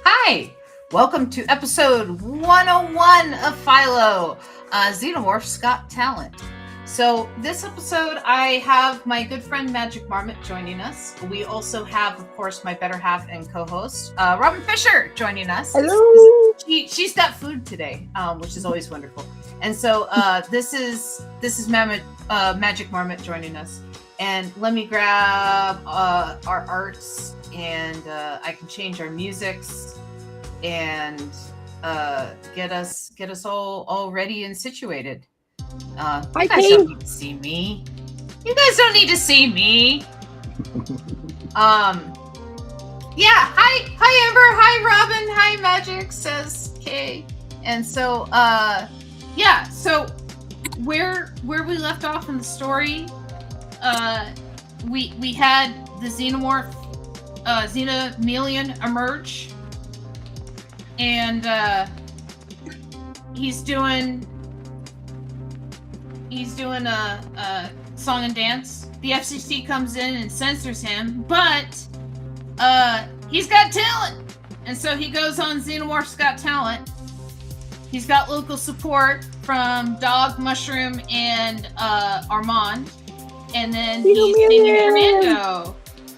Hi, welcome to episode 101 of Philo, Xenomorphs Got Talent. So this episode, I have my good friend Magic Marmot joining us. We also have, of course, my better half and co-host, Robin Fisher, joining us. Hello. She's got food today, which is always wonderful. And so this is Magic Marmot joining us. And let me grab our arts, and I can change our musics and get us all ready and situated. You guys don't need to see me. You guys don't need to see me. Yeah. Hi Amber. Hi Robin. Hi Magic. Says Kay. And so yeah. So where we left off in the story, we had the Xenomorph, Xenomelian emerge, and he's doing a song and dance. The FCC comes in and censors him, but he's got talent, and so he goes on Xenomorphs Got Talent. He's got local support from Dog, Mushroom, and Armand, and then he's singing Fernando,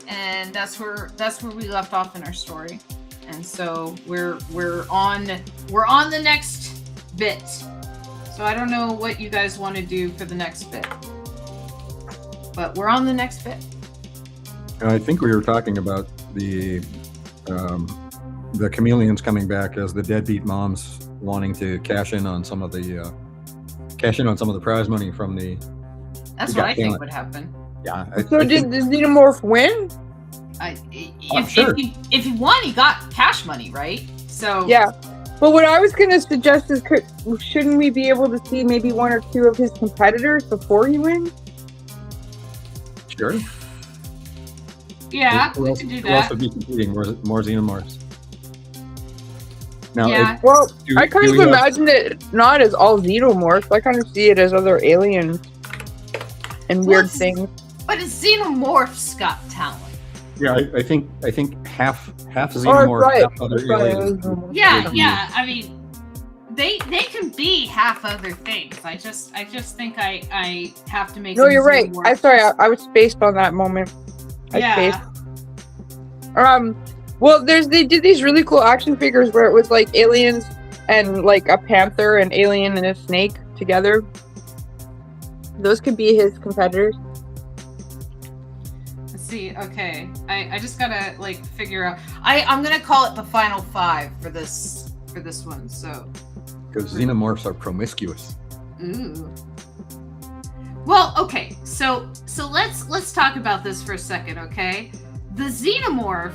and that's where we left off in our story. And so we're on the next bit. So I don't know what you guys want to do for the next bit, but we're on the next bit. I think we were talking about the chameleons coming back as the deadbeat moms wanting to cash in on some of the prize money from the. That's what I think would happen. Yeah. So did the Xenomorph win? If he won, he got cash money, right? So yeah. But what I was going to suggest is, shouldn't we be able to see maybe one or two of his competitors before he wins? Sure. Yeah, we can do that. We'll also be competing more Xenomorphs. Now, yeah. I kind of imagine it not as all Xenomorphs. I kind of see it as other aliens and weird things. But it's Xenomorphs Got Talent. Yeah, I think half Xenomorph, right. half other aliens. Yeah. I mean, they can be half other things. I just think I have to make. No, you're right. I'm sorry. I was spaced on that moment. Yeah. Well, they did these really cool action figures where it was like aliens and like a panther, an alien, and a snake together. Those could be his competitors. See, okay, I just gotta like figure out. I'm gonna call it the final five for this one. So because Xenomorphs are promiscuous. Ooh. Well, okay, so let's talk about this for a second, okay? The Xenomorph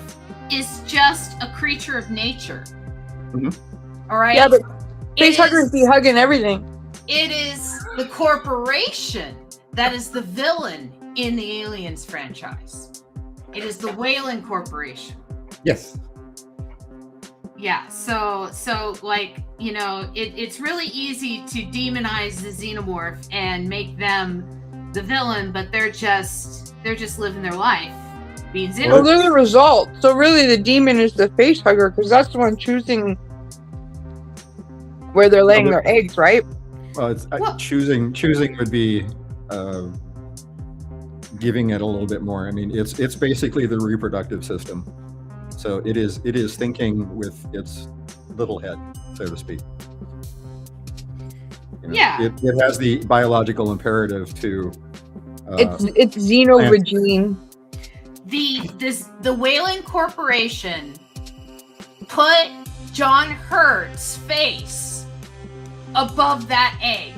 is just a creature of nature. Mm-hmm. All right. Yeah, but facehuggers be hugging everything. It is the corporation that is the villain in the Aliens franchise. It is the Weyland Corporation. Yes. Yeah, so like, you know, it's really easy to demonize the Xenomorph and make them the villain, but they're just living their life being Xenomorph. Well, they're the result. So really the demon is the facehugger, because that's the one choosing where they're laying their eggs, right? Well, choosing would be giving it a little bit more. I mean, it's basically the reproductive system. So it is thinking with its little head, so to speak. You know, yeah. It has the biological imperative to. It's xenoregene. The Weyland Corporation put John Hurt's face above that egg.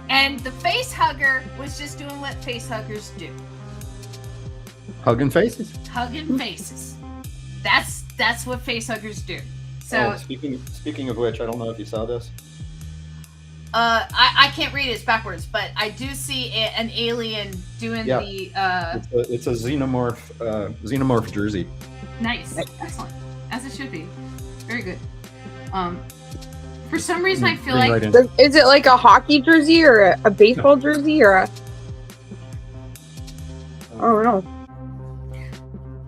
And the face hugger was just doing what face huggers do. Hugging faces. Hugging faces. That's what face huggers do. So speaking of which, I don't know if you saw this. I can't read it, it's backwards, but I do see an alien doing the it's a xenomorph jersey. Nice. Excellent. As it should be. Very good. For some reason I feel like is it like a hockey jersey or a baseball jersey or a I don't know.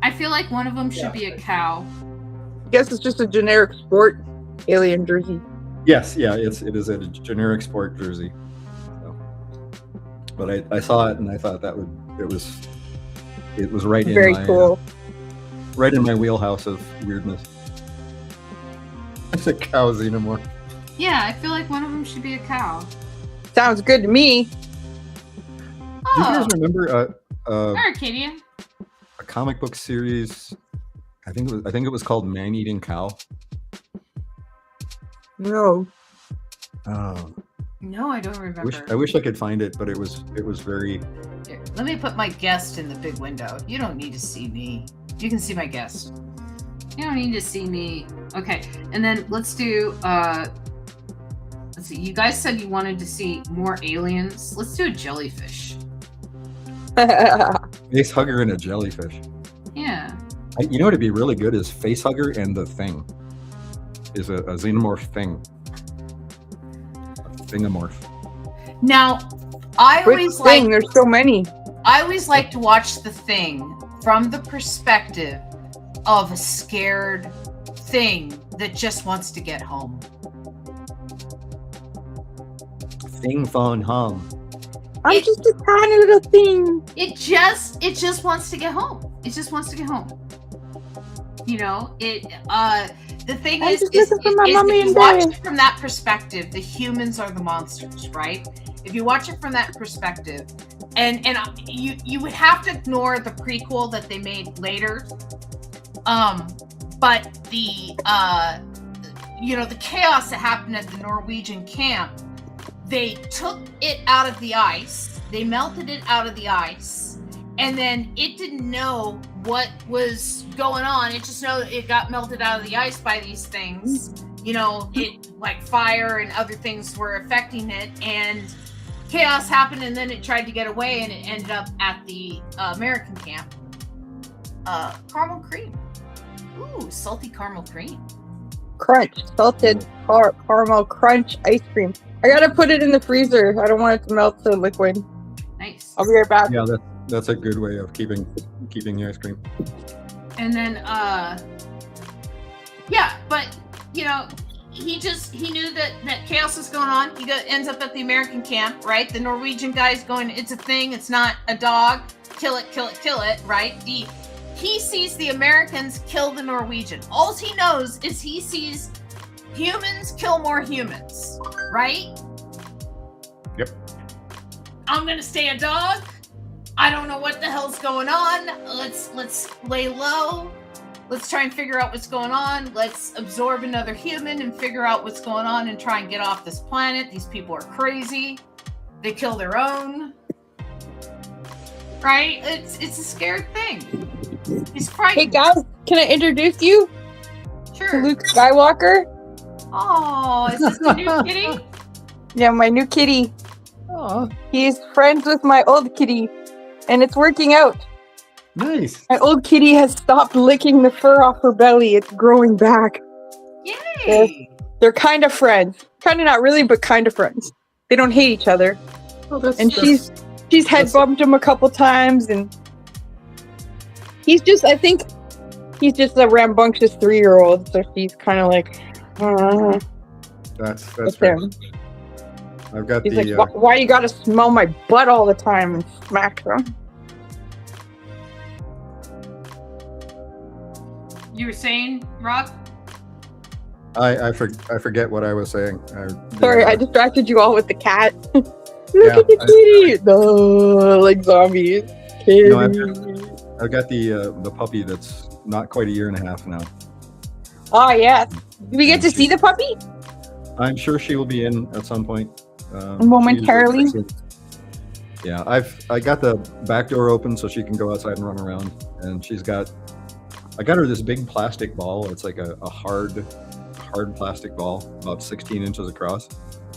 I feel like one of them should be a cow. guess it's just a generic sport alien jersey. Yes, yeah, it is a generic sport jersey. So, but I saw it and I thought it was right in Very my cool. right in my wheelhouse of weirdness. It's a cow xenomorph. Yeah, I feel like one of them should be a cow. Sounds good to me. Do you guys Oh, remember Arcadia. a comic book series? I think it was called Man Eating Cow. No. Oh, No, I don't remember. I wish I could find it, but it was very. Here, let me put my guest in the big window. You don't need to see me. You can see my guest. You don't need to see me. Okay, and then let's do. Let's see. You guys said you wanted to see more aliens. Let's do a jellyfish. Face hugger and a jellyfish. Yeah. You know what'd be really good is face hugger and the thing. Is a xenomorph thing. A thingamorph. Now, I Which always thing? like. There's so many. I always like to watch The Thing from the perspective of a scared thing that just wants to get home. Thing fun hum. I'm It- just a tiny little thing. It just wants to get home. It just wants to get home. You know, the thing I'm is, just looking for my is mommy if you and watch daddy. it from that perspective, the humans are the monsters, right? If you watch it from that perspective, and you would have to ignore the prequel that they made later, but the the chaos that happened at the Norwegian camp, they took it out of the ice, they melted it out of the ice, and then it didn't know what was going on. It just know it got melted out of the ice by these things. You know, it like fire and other things were affecting it, and chaos happened, and then it tried to get away, and it ended up at the American camp. Caramel cream. Ooh, salty caramel cream. Crunch, salted caramel crunch ice cream. I gotta put it in the freezer. I don't want it to melt to liquid. Nice. I'll be right back. Yeah, that's a good way of keeping the ice cream. And then, yeah, but he knew that chaos was going on. He ends up at the American camp, right? The Norwegian guy's going, it's a thing, it's not a dog. Kill it, kill it, kill it, right? He sees the Americans kill the Norwegian. All he knows is he sees humans kill more humans, right? Yep. I'm gonna stay a dog. I don't know what the hell's going on. Let's lay low. Let's try and figure out what's going on. Let's absorb another human and figure out what's going on and try and get off this planet. These people are crazy. They kill their own. Right? It's a scared thing. He's Hey frightened. guys, can I introduce you to Sure. Luke Skywalker? Oh, is this the new kitty? Yeah, my new kitty. Oh, He's friends with my old kitty, and it's working out. nice. My old kitty has stopped licking the fur off her belly. It's growing back. Yay! They're kind of friends. Kind of not really, but kind of friends. They don't hate each other. Oh, that's, And she's head that's- bumped him a couple times, and I think he's just a rambunctious 3-year-old, so she's kind of like, that's with fair. him. I've got He's the like, why you gotta smell my butt all the time? And smacks him. You were saying, Rob? I forget what I was saying. Sorry, I distracted you all with the cat. Look Yeah, at the kitty! No, like zombies. Kitty. No, I've got the puppy that's not quite a year and a half now. Oh, yes. Do we get to see the puppy? I'm sure she will be in at some point. Momentarily? Yeah, I got the back door open so she can go outside and run around, and I got her this big plastic ball. It's like a hard plastic ball, about 16 inches across.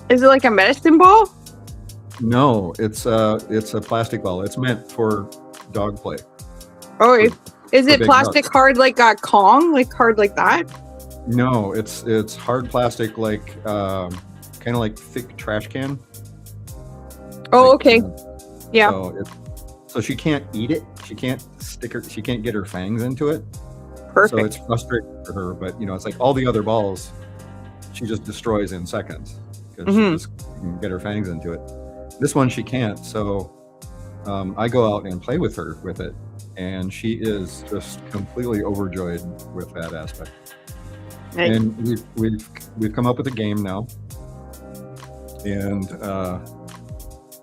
Is it like a medicine ball? No, it's a plastic ball. It's meant for dog play. Oh, is it big plastic nuts. hard like a Kong? Like hard like that? No, it's hard plastic, like kind of like thick trash can. Oh, Like, okay. Yeah. So she can't eat it. She can't get her fangs into it. Perfect. So it's frustrating for her, but it's like all the other balls, she just destroys in seconds because she just can get her fangs into it. This one she can't, so I go out and play with her with it, and she is just completely overjoyed with that aspect. Nice. And we've come up with a game now, and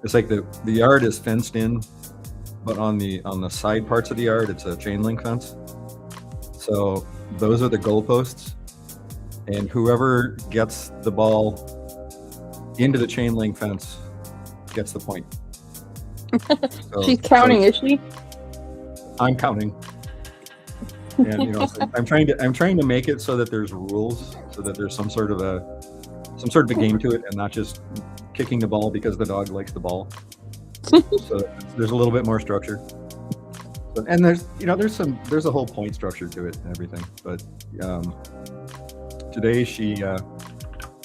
it's like the yard is fenced in, but on the side parts of the yard it's a chain link fence. So those are the goalposts, and whoever gets the ball into the chain link fence gets the point. She's counting, is she? I'm counting, and I'm trying to make it so that there's rules, so that there's some sort of a game to it, and not just kicking the ball because the dog likes the ball. So there's a little bit more structure. And there's a whole point structure to it and everything. But today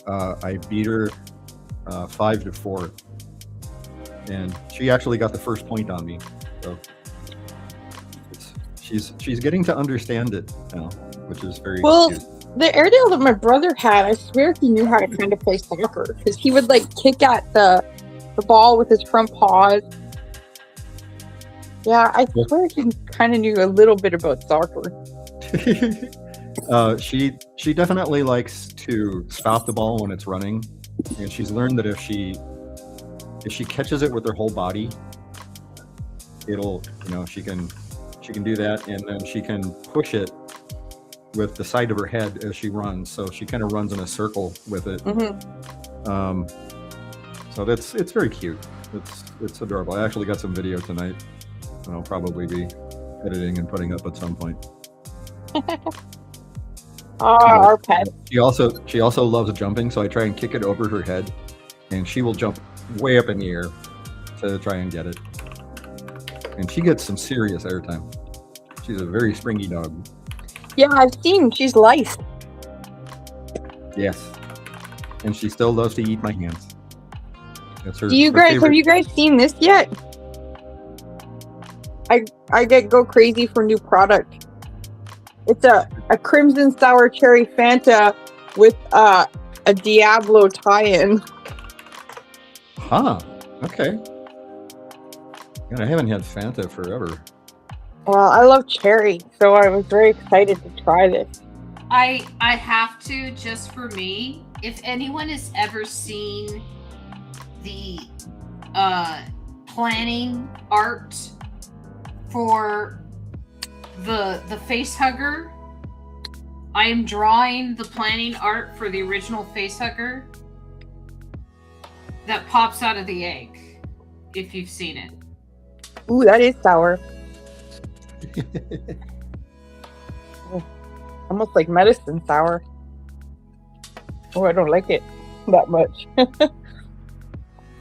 I beat her 5-4, and she actually got the first point on me. So she's getting to understand it now, which is very cute. The Airedale that my brother had, I swear he knew how to kind of play soccer, because he would like kick at the ball with his front paws. Yeah, I swear he kind of knew a little bit about soccer. She definitely likes to stop the ball when it's running, and she's learned that if she catches it with her whole body, it'll she can do that, and then she can push it with the side of her head as she runs. So she kind of runs in a circle with it. So it's very cute. It's adorable. I actually got some video tonight, and I'll probably be editing and putting up at some point. Our pet. She also loves jumping, so I try and kick it over her head, and she will jump way up in the air to try and get it. And she gets some serious airtime. She's a very springy dog. Yeah, I've seen. She's lice. Yes. And she still loves to eat my hands. That's her. Have you guys seen this yet? I go crazy for new product. It's a Crimson Sour Cherry Fanta with a Diablo tie-in. Huh. Okay. God, I haven't had Fanta forever. Well, I love cherry, so I was very excited to try this. I have to, just for me, if anyone has ever seen the planning art for the face hugger, I am drawing the planning art for the original face hugger that pops out of the egg, if you've seen it. Ooh, that is sour. Almost like medicine sour. Oh, I don't like it that much. I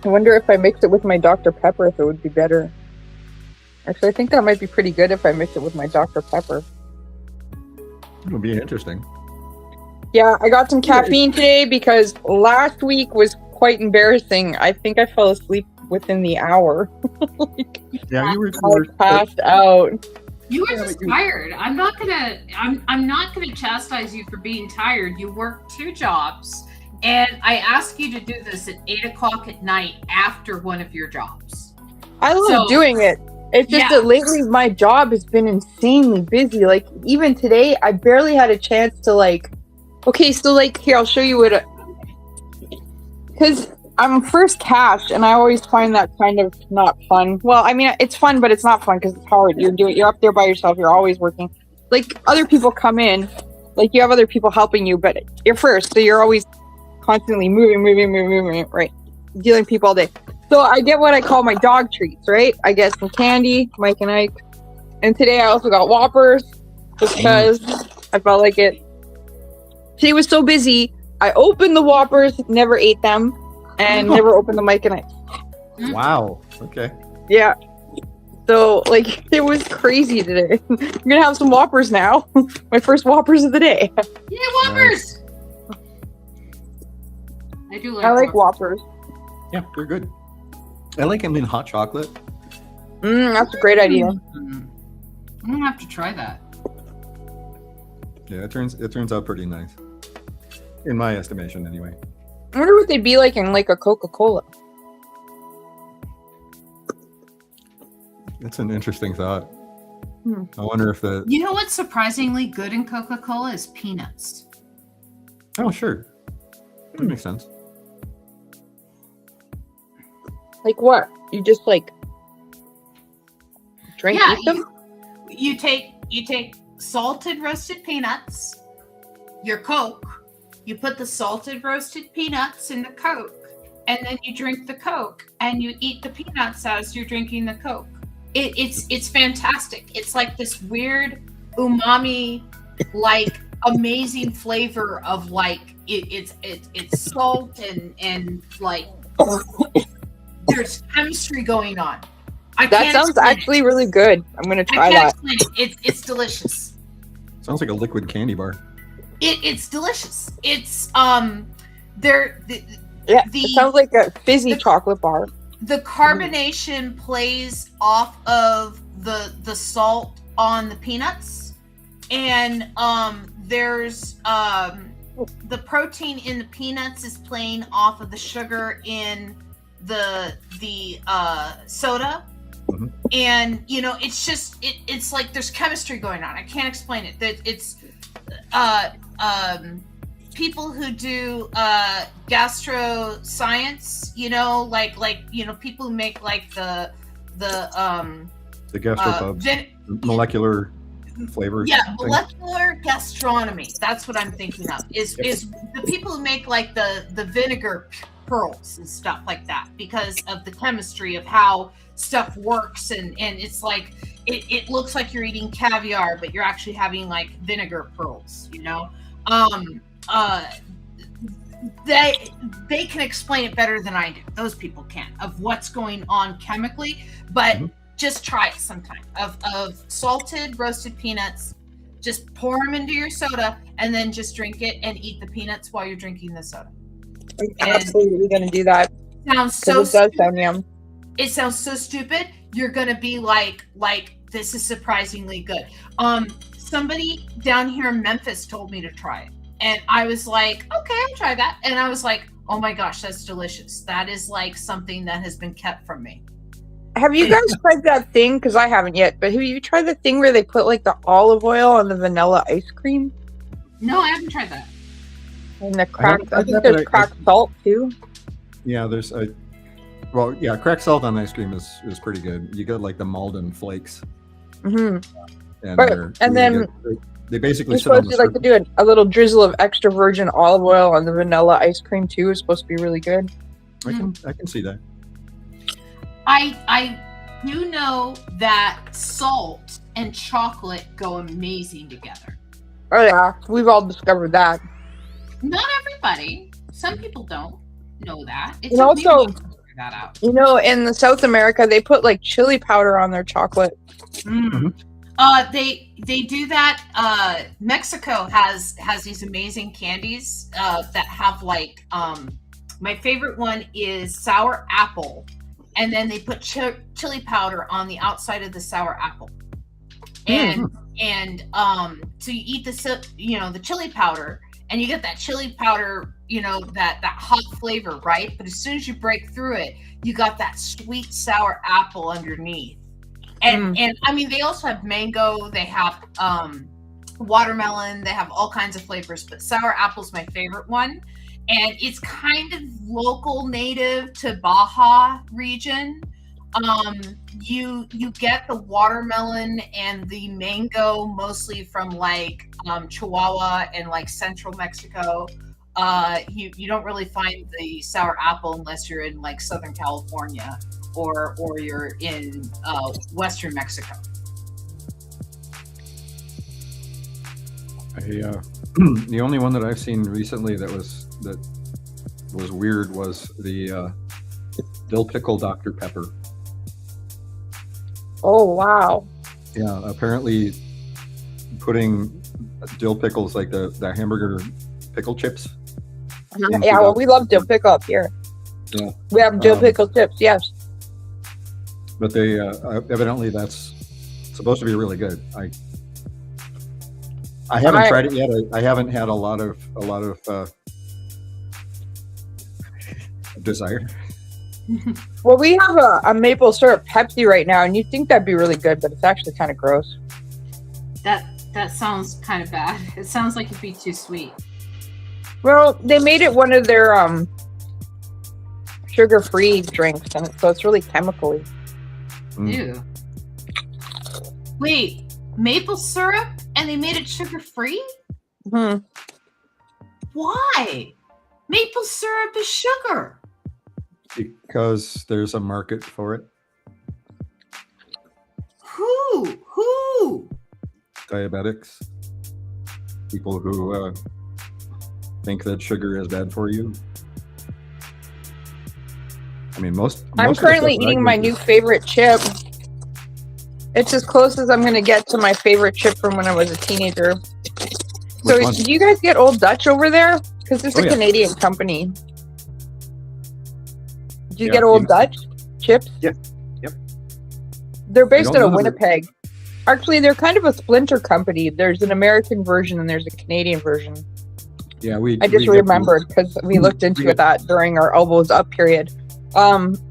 wonder if I mix it with my Dr. Pepper, if it would be better. Actually, I think that might be pretty good if I mix it with my Dr. Pepper. It'll be interesting. Yeah, I got some caffeine today because last week was quite embarrassing. I think I fell asleep within the hour. Yeah, you were passed out. You were just tired. I'm not gonna chastise you for being tired. You work 2 jobs, and I ask you to do this at 8:00 at night after one of your jobs. I love doing it. It's just that lately my job has been insanely busy. Like even today, I barely had a chance to here, I'll show you what. Because I'm first cash, and I always find that kind of not fun. Well, I mean, it's fun, but it's not fun because it's hard. You're up there by yourself. You're always working. Like other people come in, like you have other people helping you, but you're first, so you're always constantly moving, right? Dealing with people all day. So I get what I call my dog treats, right? I get some candy, Mike and Ike, and today I also got Whoppers because I felt like it. Today was so busy. I opened the Whoppers, never ate them. And never opened the Mike and Ike. Wow. Okay. Yeah. So, it was crazy today. I'm gonna have some Whoppers now. My first Whoppers of the day. Yay, Whoppers! Nice. I like Whoppers. Yeah, they're good. I like them in hot chocolate. That's a great idea. I'm gonna have to try that. Yeah, it turns out pretty nice, in my estimation, anyway. I wonder what they'd be like in like a Coca-Cola. It's an interesting thought. I wonder if the... You know what's surprisingly good in Coca-Cola is peanuts. Oh, sure. That makes sense. Like what? You just like drink Yeah, eat them? you take salted roasted peanuts, your Coke, you put the salted roasted peanuts in the Coke, and then you drink the Coke, and you eat the peanuts as you're drinking the Coke. It's fantastic. It's like this weird umami, like amazing flavor of like it's salt and like there's chemistry going on. That sounds actually really good. I'm gonna try that. It's delicious. Sounds like a liquid candy bar. It's delicious. It's it sounds like a fizzy chocolate bar. The carbonation plays off of the salt on the peanuts, and there's the protein in the peanuts is playing off of the sugar in the soda. Mm-hmm. And you know, it's just it's like there's chemistry going on. I can't explain it. That it's people who do gastro science, you know, like you know, people who make like the gastropubs, molecular flavors. Yeah, molecular gastronomy. That's what I'm thinking of. Is the people who make like the vinegar pearls and stuff like that, because of the chemistry of how stuff works, and it's like it looks like you're eating caviar, but you're actually having like vinegar pearls, you know. They can explain it better than I do. Those people can, of what's going on chemically, but just try it sometime. Of salted roasted peanuts, just pour them into your soda and then just drink it and eat the peanuts while you're drinking the soda. I'm absolutely gonna do that. Sounds so it does sound yum. It sounds so stupid. You're gonna be like this is surprisingly good. Somebody down here in Memphis told me to try it, and I was like, okay, I'll try that. And I was like, oh my gosh, that's delicious. That is like something that has been kept from me. Have you guys tried that thing? Because I haven't yet. But have you tried the thing where they put like the olive oil on the vanilla ice cream? No, I haven't tried that. And the cracked, I think there's cracked salt too. Yeah, there's cracked salt on ice cream is pretty good. You get like the Malden flakes. Mm-hmm. And, right. really And then they basically you're sit on supposed to like to do a little drizzle of extra virgin olive oil on the vanilla ice cream too. It's supposed to be really good. I can see that. I do know that salt and chocolate go amazing together. Oh yeah, we've all discovered that. Not everybody. Some people don't know that. It's and also, figure that out. You know, in South America, they put like chili powder on their chocolate. Mm-hmm. They do that. Mexico has these amazing candies that have like my favorite one is sour apple, and then they put chili powder on the outside of the sour apple, and so you eat the chili powder, and you get that chili powder, you know, that hot flavor, right? But as soon as you break through it, you got that sweet sour apple underneath. And I mean, they also have mango, they have watermelon, they have all kinds of flavors, but sour apple's my favorite one. And it's kind of local, native to Baja region. You get the watermelon and the mango mostly from like Chihuahua and like central Mexico. You don't really find the sour apple unless you're in like Southern California or you're in Western Mexico. The only one that I've seen recently that was weird was the dill pickle Dr. Pepper. Oh wow! Yeah, apparently putting dill pickles like the hamburger pickle chips. Yeah, well, we love dill pickle up here. Yeah, we have dill pickle chips. Yes, but they evidently that's supposed to be really good. I haven't tried it yet. I haven't had a lot of desire. Well, we have a maple syrup Pepsi right now, and you think that'd be really good, but it's actually kind of gross. That sounds kind of bad. It sounds like it'd be too sweet. Well, they made it one of their sugar-free drinks, and so it's really chemical-y. Ew. Wait, maple syrup, and they made it sugar-free? Hmm. Why? Maple syrup is sugar. Because there's a market for it. Who? Diabetics. People who think that sugar is bad for you. I mean, most I'm of the currently stuff that I eating my drink new favorite chip. It's as close as I'm going to get to my favorite chip from when I was a teenager. So, Which one? do you guys get Old Dutch over there? Because it's a yeah. Canadian company. Do you Yeah, get Old you- Dutch chips? Yeah. Yep. They're based don't out of know that- Winnipeg. Actually, they're kind of a splinter company. There's an American version and there's a Canadian version. Yeah, I just remembered because we looked into that during our elbows up period.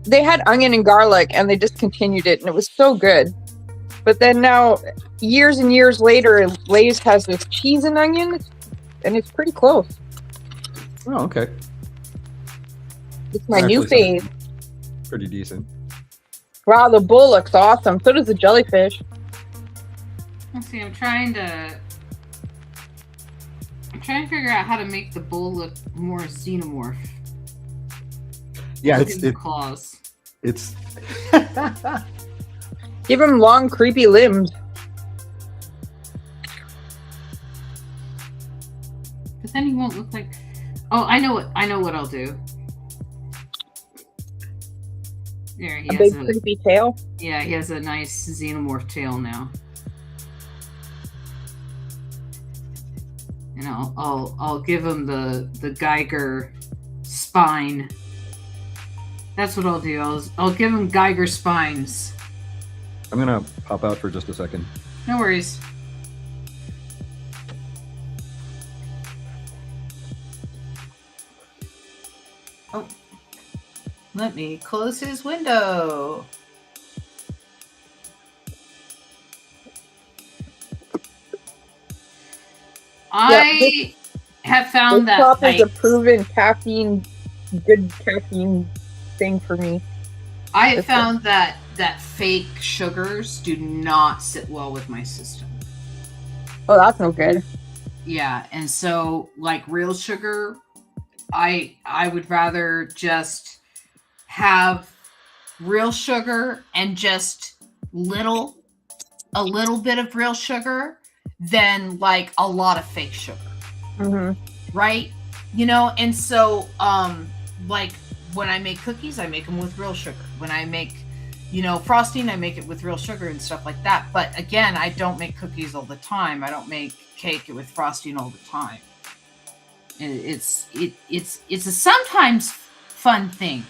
They had onion and garlic and they discontinued it and it was so good. But then now, years and years later, Lay's has this cheese and onion and it's pretty close. Oh, okay. It's my new Actually, fave. Pretty decent. Wow, the bowl looks awesome. So does the jellyfish. Let's see, I'm trying to figure out how to make the bowl look more xenomorph. Yeah, Look at the claws. it's Give him long, creepy limbs. But then he won't look like. Oh, I know what I'll do. There, he A has big, creepy tail. yeah, he has a nice xenomorph tail now. And I'll give him the Geiger spine. That's what I'll do. I'll give him Geiger spines. I'm gonna pop out for just a second. No worries. Oh, let me close his window. I have found This that top is a like, proven good caffeine thing for me. I have found that fake sugars do not sit well with my system. Oh, that's no good. Yeah, and so like real sugar, I would rather just have real sugar and just a little bit of real sugar than like a lot of fake sugar. Mm-hmm. Right? You know, and so like when I make cookies, I make them with real sugar. When I make, you know, frosting, I make it with real sugar and stuff like that. But again, I don't make cookies all the time. I don't make cake with frosting all the time. It's a sometimes fun thing.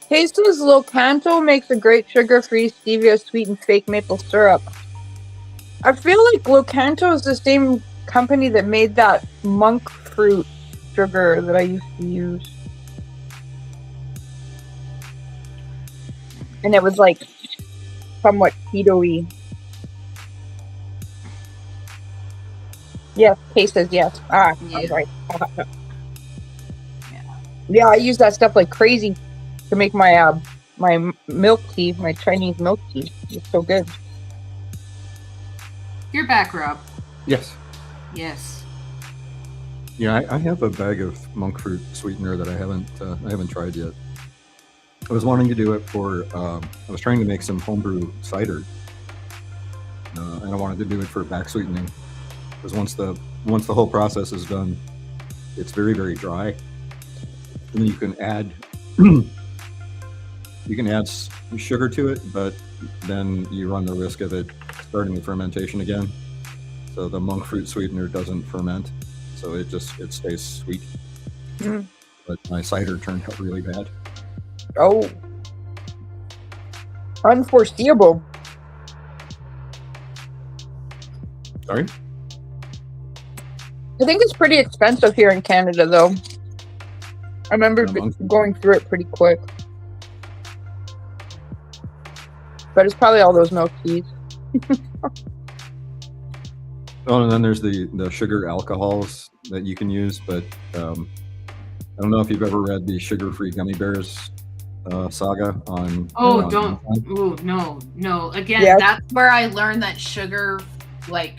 Tasteless Locanto makes a great sugar-free stevia sweetened fake maple syrup. I feel like Locanto is the same company that made that monk fruit sugar that I used to use. And it was like somewhat keto-y. Yes, Kay says yes. I was right. Yeah, I use that stuff like crazy to make my my milk tea, my Chinese milk tea. It's so good. You're back, Rob. Yes. Yes. Yeah, I have a bag of monk fruit sweetener that I haven't tried yet. I was wanting to do it for. I was trying to make some homebrew cider, and I wanted to do it for back sweetening. Because once the whole process is done, it's very, very dry, and then you can add sugar to it, but then you run the risk of it starting the fermentation again. So the monk fruit sweetener doesn't ferment, so it stays sweet. Mm. But my cider turned out really bad. Oh, unforeseeable. Sorry? I think it's pretty expensive here in Canada, though. I remember going through it pretty quick. But it's probably all those milk teas. Oh, and then there's the sugar alcohols that you can use, but I don't know if you've ever read the sugar-free gummy bears saga on. Oh, on don't. Amazon. Ooh, no. Again, Yeah. that's where I learned that sugar-free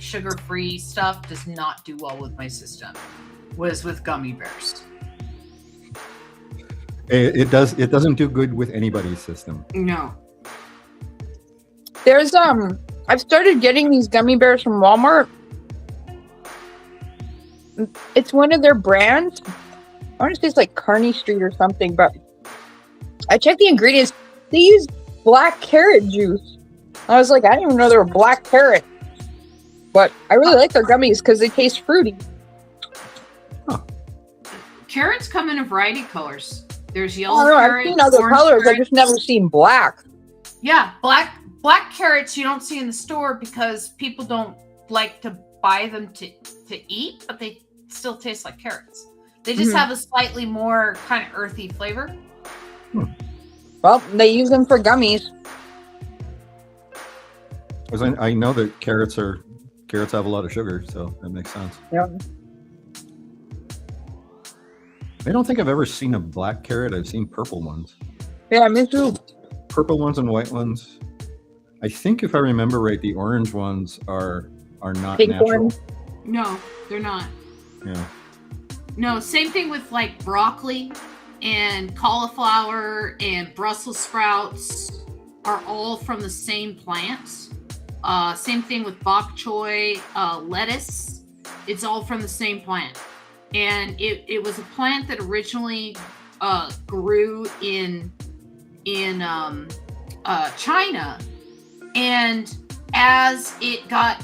stuff does not do well with my system. Was with gummy bears. It doesn't do good with anybody's system. No. There's I've started getting these gummy bears from Walmart. It's one of their brands. I want to say it's like Kearney Street or something, but I checked the ingredients. They use black carrot juice. I was like, I didn't even know they were black carrot. But I really like their gummies because they taste fruity. Carrots come in a variety of colors. There's I yellow don't know, I've carrots, seen other orange colors. I've carrots. just never seen black. Yeah, black carrots you don't see in the store because people don't like to buy them to eat, but they still taste like carrots. They just have a slightly more kind of earthy flavor. Well, they use them for gummies. Because I know that carrots have a lot of sugar, so that makes sense. Yeah. I don't think I've ever seen a black carrot. I've seen purple ones. Yeah, me too. Purple ones and white ones. I think if I remember right, the orange ones are not Pink natural. ones. No, they're not. Yeah. No, same thing with like broccoli and cauliflower and Brussels sprouts are all from the same plant. Same thing with bok choy, lettuce. It's all from the same plant. And it was a plant that originally grew in China. And as it got,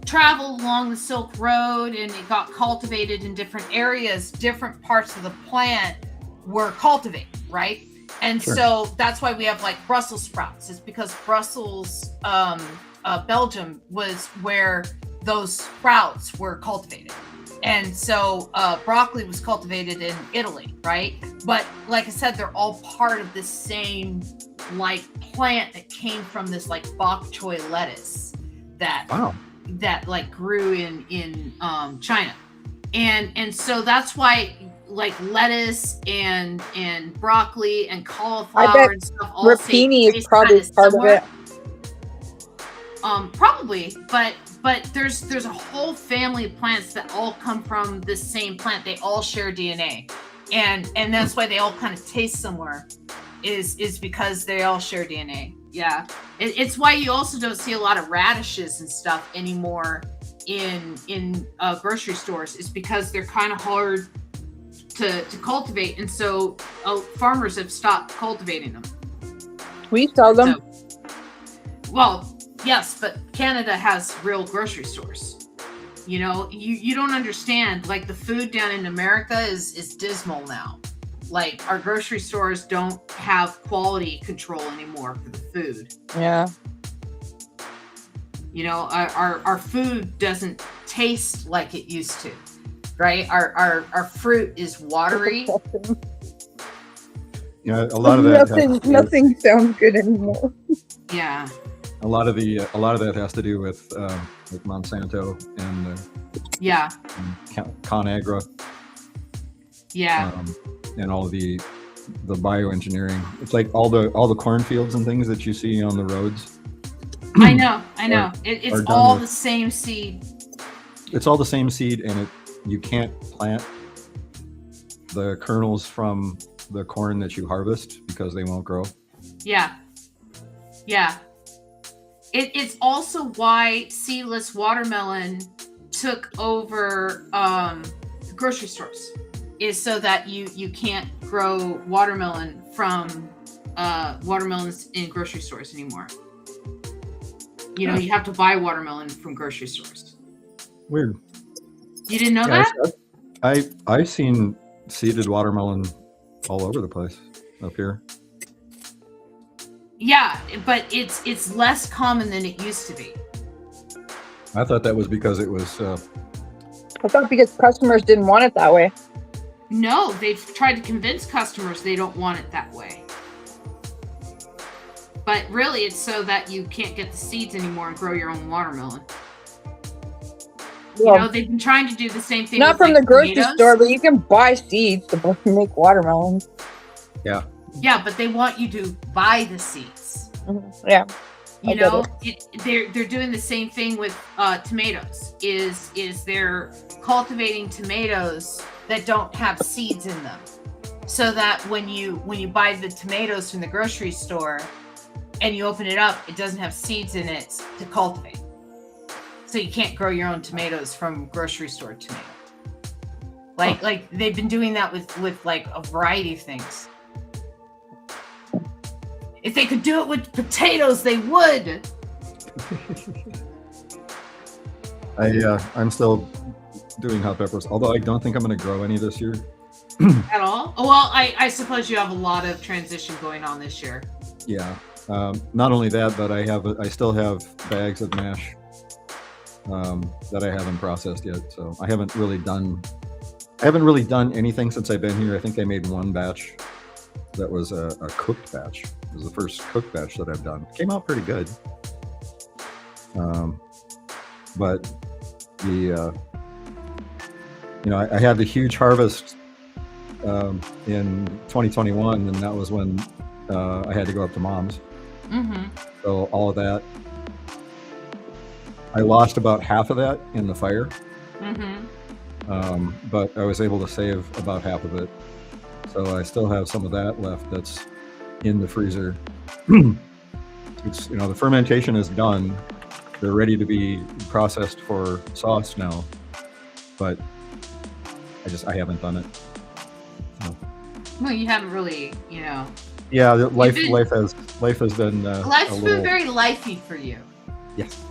traveled along the Silk Road and it got cultivated in different areas, different parts of the plant were cultivated, right? And so that's why we have like Brussels sprouts. It's because Brussels, Belgium was where those sprouts were cultivated. And so broccoli was cultivated in Italy, right? But like I said, they're all part of this same like plant that came from this like bok choy lettuce that like grew in China. And so that's why like lettuce and broccoli and cauliflower and stuff all rapini is probably part of it. Probably, but there's a whole family of plants that all come from this same plant. They all share DNA, and that's why they all kind of taste similar, is because they all share DNA. Yeah, it's why you also don't see a lot of radishes and stuff anymore in grocery stores. Is because they're kind of hard to cultivate, and so farmers have stopped cultivating them. We sell them. Well, yes, but Canada has real grocery stores. You don't understand. Like the food down in America is dismal now. Like our grocery stores don't have quality control anymore for the food. Yeah. Our food doesn't taste like it used to, right? Our fruit is watery. Yeah, a lot of that. Nothing sounds good anymore. Yeah. A lot of that has to do with Monsanto and ConAgra. Yeah. And all the bioengineering. It's like all the cornfields and things that you see on the roads. I know. It's all the same seed. It's all the same seed, and you can't plant the kernels from the corn that you harvest because they won't grow. Yeah. It's also why seedless watermelon took over grocery stores, is so that you can't grow watermelon from watermelons in grocery stores anymore. You have to buy watermelon from grocery stores. Weird. You didn't know that? I've seen seeded watermelon all over the place up here. Yeah, but it's less common than it used to be. I thought that was because it was. I thought because customers didn't want it that way. No, they've tried to convince customers they don't want it that way. But really, it's so that you can't get the seeds anymore and grow your own watermelon. Well, You know, they've been trying to do the same thing. not with, from like, the grocery tomatoes. store, but you can buy seeds to make watermelons. Yeah. Yeah, but they want you to buy the seeds. Yeah. You I get know, they're doing the same thing with tomatoes. Is they're cultivating tomatoes that don't have seeds in them, so that when you buy the tomatoes from the grocery store and you open it up, it doesn't have seeds in it to cultivate. So you can't grow your own tomatoes from grocery store tomato. Like they've been doing that with like a variety of things. If they could do it with potatoes, they would. I'm still doing hot peppers, although I don't think I'm going to grow any this year. At all? Oh, well, I suppose you have a lot of transition going on this year. Yeah. Not only that, but I still have bags of mash that I haven't processed yet. So I haven't really done anything since I've been here. I think I made one batch that was a cooked batch. It was the first cooked batch that I've done. It came out pretty good. But the I had the huge harvest in 2021, and that was when I had to go up to Mom's. Mm-hmm. So all of that, I lost about half of that in the fire. Mm-hmm. But I was able to save about half of it. So I still have some of that left that's in the freezer. It's, the fermentation is done. They're ready to be processed for sauce now, but I haven't done it. So. Well, you haven't really, Yeah, life has been life's been very lifey for you. Yes.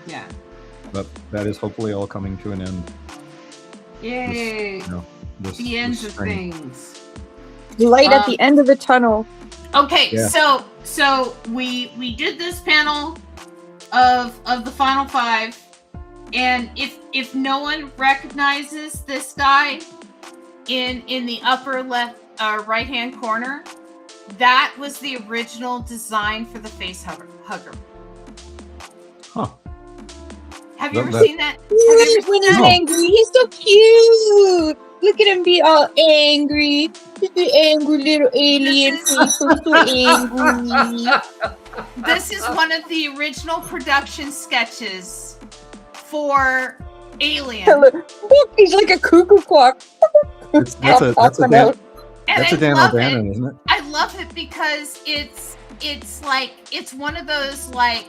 Yeah. But that is hopefully all coming to an end. Yay! The end of spring. things. Light at the end of the tunnel. Okay, Yeah. so we did this panel of the final 5, and if no one recognizes this guy in the upper left right hand corner, that was the original design for the face hugger. Huh. Have you ever That- seen that? Have you ever When seen he's that? angry, he's so cute. Look at him be all angry. Just an angry little alien This face, so angry. This is one of the original production sketches for Alien. Look, he's like a cuckoo clock. That's a Popping out. And that's a I Dan love O'Bannon, it. isn't it? I love it because it's one of those, like,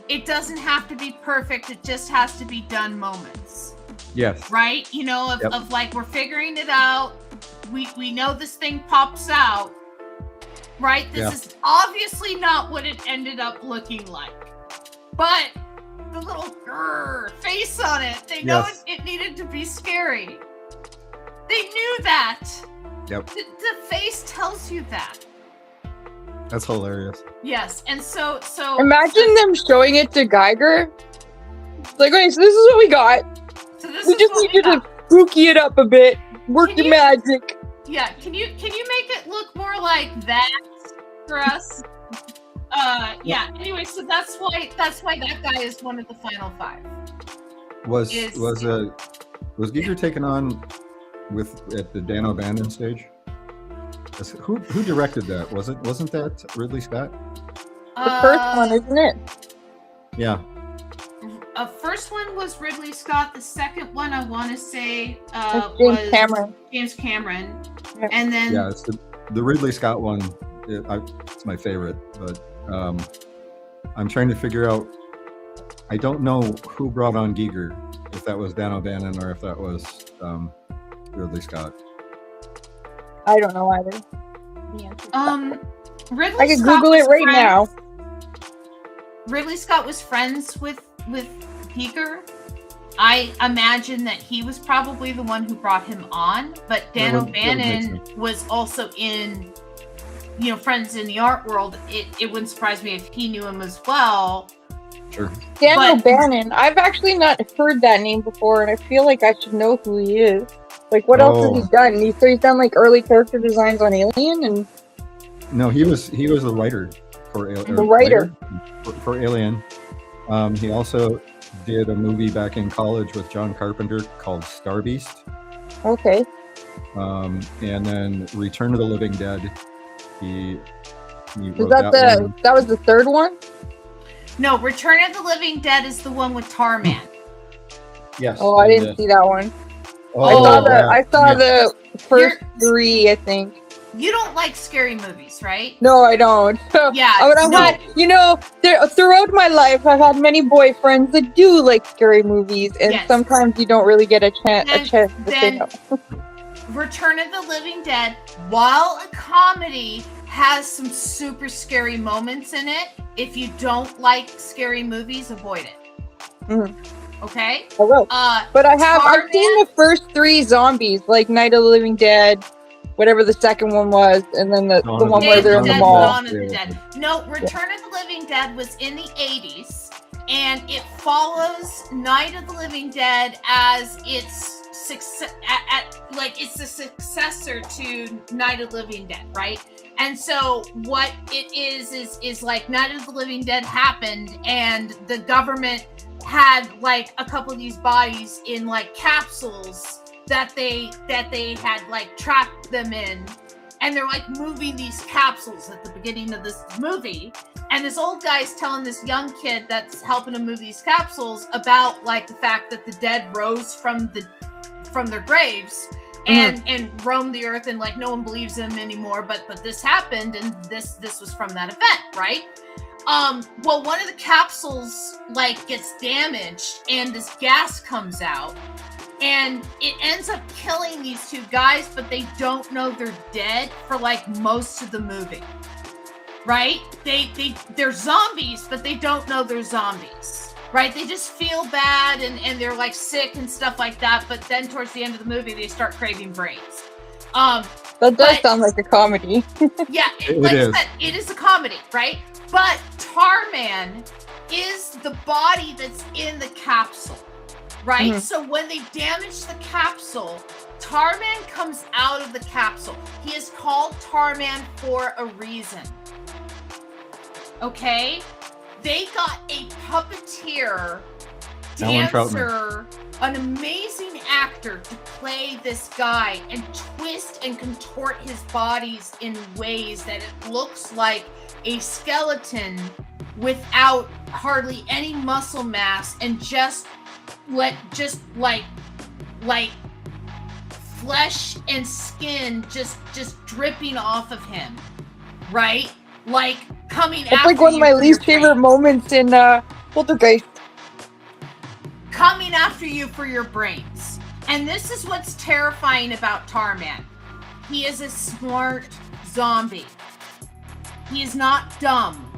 it doesn't have to be perfect, it just has to be done moments. Yes. Right? Yep. Of like, we're figuring it out. We know this thing pops out. Right? This is obviously not what it ended up looking like. But the little face on it, they know it needed to be scary. They knew that. Yep. The face tells you that. That's hilarious. Yes, and so Imagine them showing it to Geiger. It's like, okay, so this is what we got. So this We is just what need we you to got. spooky it up a bit. Work Can your you- magic. Yeah, can you make it look more like that for us? Yeah. Anyway, so that's why that guy is one of the final 5. Was Is- Giger taken on at the Dan O'Bannon stage? Who directed that? Wasn't that Ridley Scott? The first one, isn't it? Yeah. First one was Ridley Scott. The second one, I want to say, It's James was Cameron. James Cameron. Yeah. And then Yeah, it's the Ridley Scott one. It's my favorite, but I'm trying to figure out. I don't know who brought on Giger, if that was Dan O'Bannon or if that was Ridley Scott. I don't know either. Ridley I can Scott Google was it right friends- now. Ridley Scott was friends with Giger. I imagine that he was probably the one who brought him on, but Dan That would make O'Bannon sense. was also in, friends in the art world. It wouldn't surprise me if he knew him as well. Sure. Daniel But- Bannon. I've actually not heard that name before, and I feel like I should know who he is. Like, what else has he done? He's done like early character designs on Alien, and No, he was the writer for Alien. The writer. For Alien. He also did a movie back in college with John Carpenter called Star Beast. okay. And then Return of the Living Dead. He Is wrote that one. that was the third one? No, Return of the Living Dead is the one with Tarman. Yes. Oh, I and, didn't see that one. Oh, yeah. I saw Yeah. the first three, I think. You don't like scary movies, right? No, I don't. Yeah, But I've no. had, throughout my life, I've had many boyfriends that do like scary movies, and Yes. sometimes you don't really get a chance to say Then no. Return of the Living Dead, while a comedy, has some super scary moments in it. If you don't like scary movies, avoid it. Mhm. Okay? I will. But I've Tarman- seen the first three zombies, like Night of the Living Dead, whatever the second one was, and then the Dawn of one the where Day of they're the in the Dead, mall. Dawn of the Dead. No, Return of the Living Dead was in the 80s, and it follows Night of the Living Dead as its it's the successor to Night of the Living Dead, right? And so what it is like Night of the Living Dead happened, and the government had like a couple of these bodies in like capsules that they had like trapped them in, and they're like moving these capsules at the beginning of this movie, and this old guy's telling this young kid that's helping him move these capsules about like the fact that the dead rose from their graves and roamed the earth, and like no one believes him anymore, but this happened, and this was from that event, right? Well, one of the capsules like gets damaged, and this gas comes out, and it ends up killing these two guys, but they don't know they're dead for like most of the movie, right? They're zombies, but they don't know they're zombies, right? They just feel bad, and they're like sick and stuff like that, but then towards the end of the movie they start craving brains. That does sound like a comedy. Yeah, It like is. I said, it is a comedy, right? But Tarman is the body that's in the capsule, right? Mhm. So when they damage the capsule, Tarman comes out of the capsule. He is called Tarman for a reason. Okay? They got a puppeteer, Alan dancer, an amazing actor to play this guy and twist and contort his bodies in ways that it looks like a skeleton without hardly any muscle mass, and just like flesh and skin just dripping off of him, right? Like coming It's after like one of you my for least your favorite brain. moments in Poltergeist. Coming after you for your brains. And this is what's terrifying about Tarman. He is a smart zombie. He is not dumb,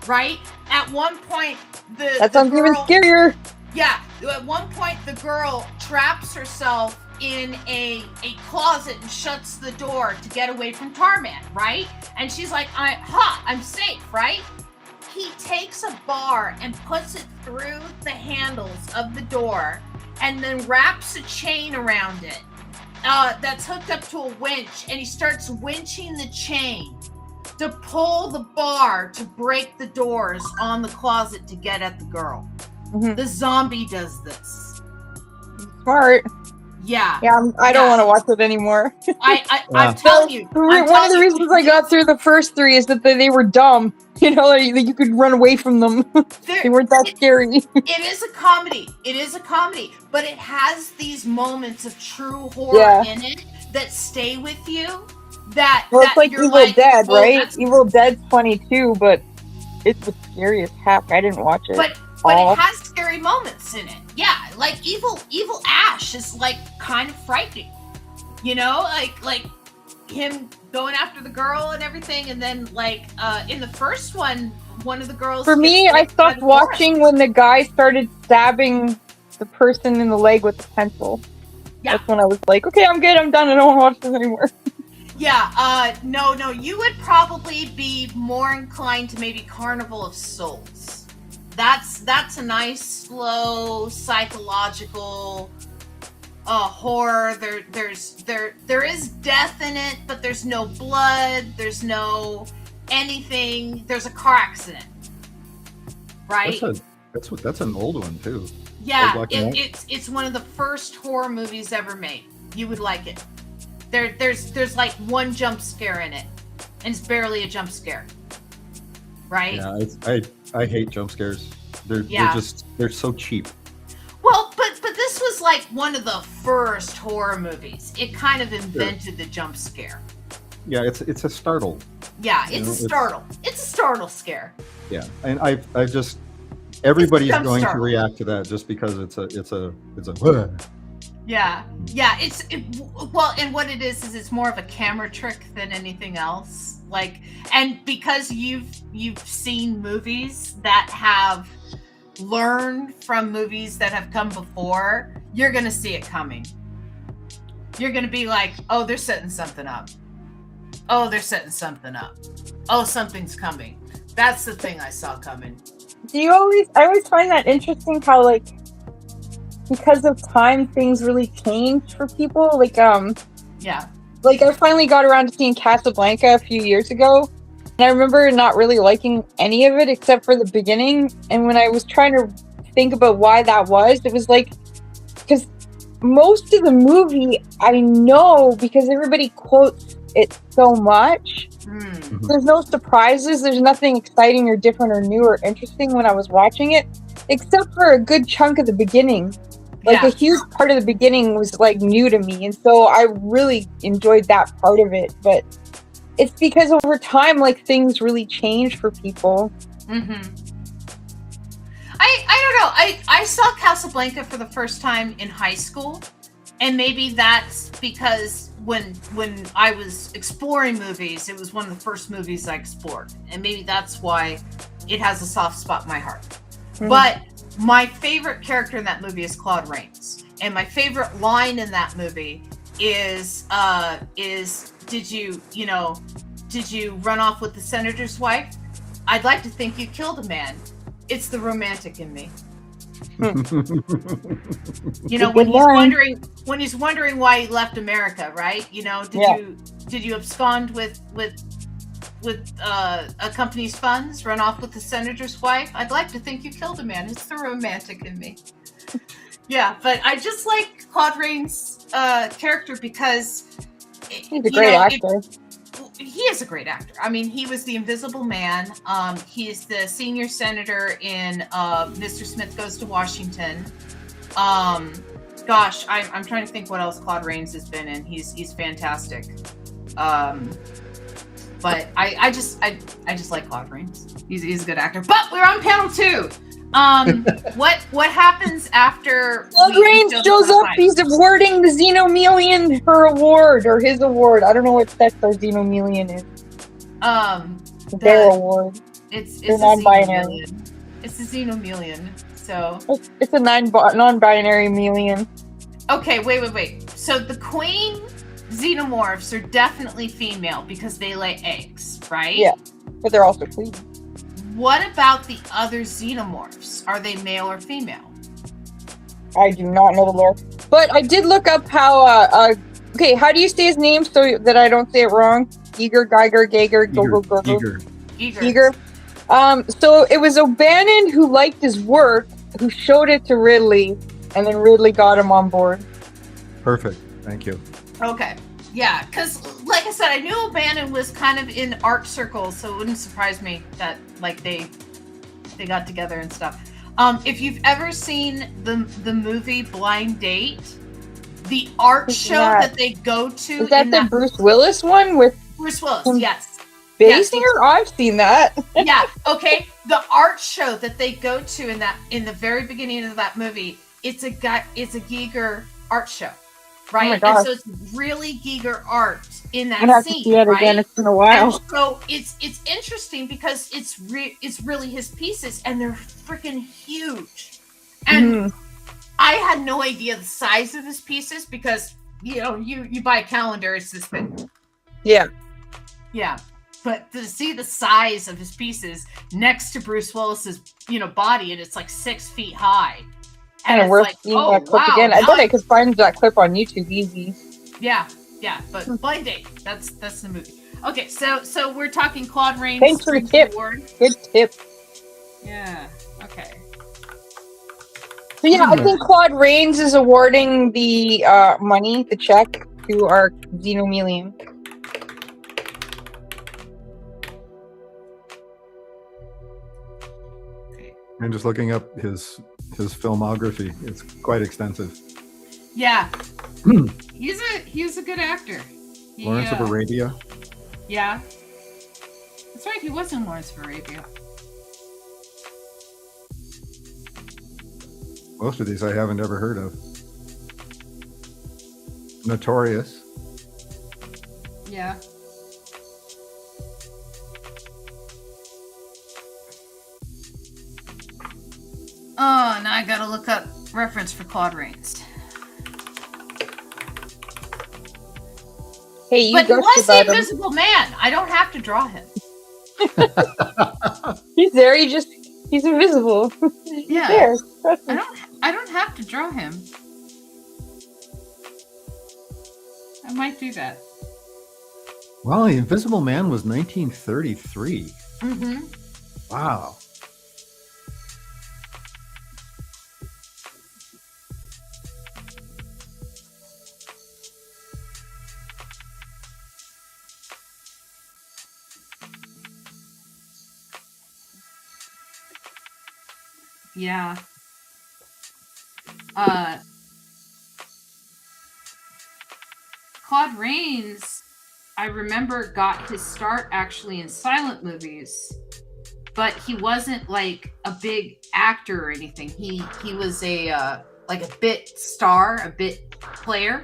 right? At one point, That sounds even scarier. Yeah, at one point the girl traps herself in a closet and shuts the door to get away from Tarman, right? And she's like, I'm safe, right? He takes a bar and puts it through the handles of the door, and then wraps a chain around it that's hooked up to a winch, and he starts winching the chain to pull the bar to break the doors on the closet to get at the girl. Mhm. The zombie does this. Smart. Yeah. Yeah, I don't want to watch it anymore. I'm telling you. One of the reasons I got through the first three is that they were dumb. Like, you could run away from them. They weren't that scary. It is a comedy. It is a comedy, but it has these moments of true horror in it that stay with you. Well, it's like you're Evil Dead, "Oh, right? that's-" Evil Dead's funny too, but it's the scariest heck. I didn't watch it. But it has scary moments in it. Yeah, like evil Ash is like kind of frightening. Like him going after the girl and everything, and then like in the first one of the girls. For me, gets I raped by stopped the forest. watching when the guy started stabbing the person in the leg with the pencil. Yeah. That's when I was like, okay, I'm good, I'm done, I don't want to watch this anymore. Yeah, no, you would probably be more inclined to maybe Carnival of Souls. that's a nice, slow, psychological horror. There is death in it, but there's no blood. There's no anything. There's a car accident, right? That's an old one too. Yeah, it's one of the first horror movies ever made. You would like it. There's like one jump scare in it, and it's barely a jump scare, right? Yeah, I hate jump scares. They're so cheap. Well, but this was like one of the first horror movies. It kind of invented the jump scare. Yeah, it's a startle. Yeah, it's a startle. It's a startle scare. Yeah, and I just everybody's going to react to that just because it's a Yeah, well, and what it is it's more of a camera trick than anything else. Like, and because you've seen movies that have learned from movies that have come before, you're gonna see it coming. You're gonna be like, oh, they're setting something up. Oh, they're setting something up. Oh, something's coming. That's the thing I saw coming. I always find that interesting how, like, because of time, things really change for people. Like, yeah. Like, I finally got around to seeing Casablanca a few years ago, and I remember not really liking any of it except for the beginning. And when I was trying to think about why that was, it was like, because most of the movie I know because everybody quotes it so much. There's no surprises. There's nothing exciting or different or new or interesting when I was watching it, except for a good chunk of the beginning. Like, a huge part of the beginning was like new to me, and so I really enjoyed that part of it. But it's because over time, like, things really change for people. I don't know. I saw Casablanca for the first time in high school, and maybe that's because when I was exploring movies, it was one of the first movies I explored, and maybe that's why it has a soft spot in my heart. But my favorite character in that movie is Claude Rains, and my favorite line in that movie is did you run off with the senator's wife? I'd like to think you killed a man. It's the romantic in me. You know, when he's wondering why he left America, right? You know, did you abscond with a company's funds, run off with the senator's wife? I'd like to think you killed a man. It's the romantic in me. Yeah, but I just like Claude Rains' character because he's a great actor. He is a great actor. I mean, he was the Invisible Man. He is the senior senator in Mr. Smith Goes to Washington. Gosh, I'm trying to think what else Claude Rains has been in. He's fantastic. But I just like Claude Rains. He's a good actor. But we're on panel 2. What happens after Claude Rains shows up? He's awarding the Xenomelian her award, or his award. I don't know what sex our Xenomelian is. Their award. It's non-binary. It's a Xenomelian. So it's a non-binary melian. Okay, wait. So the queen Xenomorphs are definitely female because they lay eggs, right? Yeah, but they're also queen. What about the other Xenomorphs? Are they male or female? I do not know the lore. But I did look up how, okay, how do you say his name so that I don't say it wrong? Giger. So it was O'Bannon who liked his work, who showed it to Ridley, and then Ridley got him on board. Perfect. Thank you. Okay. Yeah, because like I said, I knew O'Bannon was kind of in art circles, so it wouldn't surprise me that like they got together and stuff. If you've ever seen the movie Blind Date, the art show that they go to is that the Bruce Willis one with Bruce Willis? Yes. Basinger? Yes. I've seen that. Yeah. Okay. The art show that they go to in the very beginning of that movie, it's a Giger art show. Right, oh and so it's really Giger art in that scene. I have to see it right? again. It's been a while. And so it's interesting because it's really his pieces, and they're freaking huge. And I had no idea the size of his pieces because you buy a calendar, it's this big. Yeah. Yeah. But to see the size of his pieces next to Bruce Willis's, body, and it's like 6 feet high. Kind of worth seeing that clip again. I bet I could find that clip on YouTube easy. Yeah, but Blind Date, that's the movie. Okay, so we're talking Claude Rains. Thanks for the tip. Award. Good tip. Yeah. Okay. So yeah, I think Claude Rains is awarding the money, the check, to our Xenomelium. I'm just looking up his filmography. It's quite extensive. Yeah. He's a good actor. Lawrence of Arabia. Yeah. That's right, he was in Lawrence of Arabia. Most of these I haven't ever heard of. Notorious. Yeah. Oh, now I gotta look up reference for Claude Rains. Hey, you but he was the about Invisible Man. I don't have to draw him. He's there. He's invisible. Yeah. There. I don't have to draw him. I might do that. Wow, The Invisible Man was 1933. Mm-hmm. Wow. Yeah. Claude Rains, I remember, got his start actually in silent movies, but he wasn't like a big actor or anything. He was a bit star, a bit player.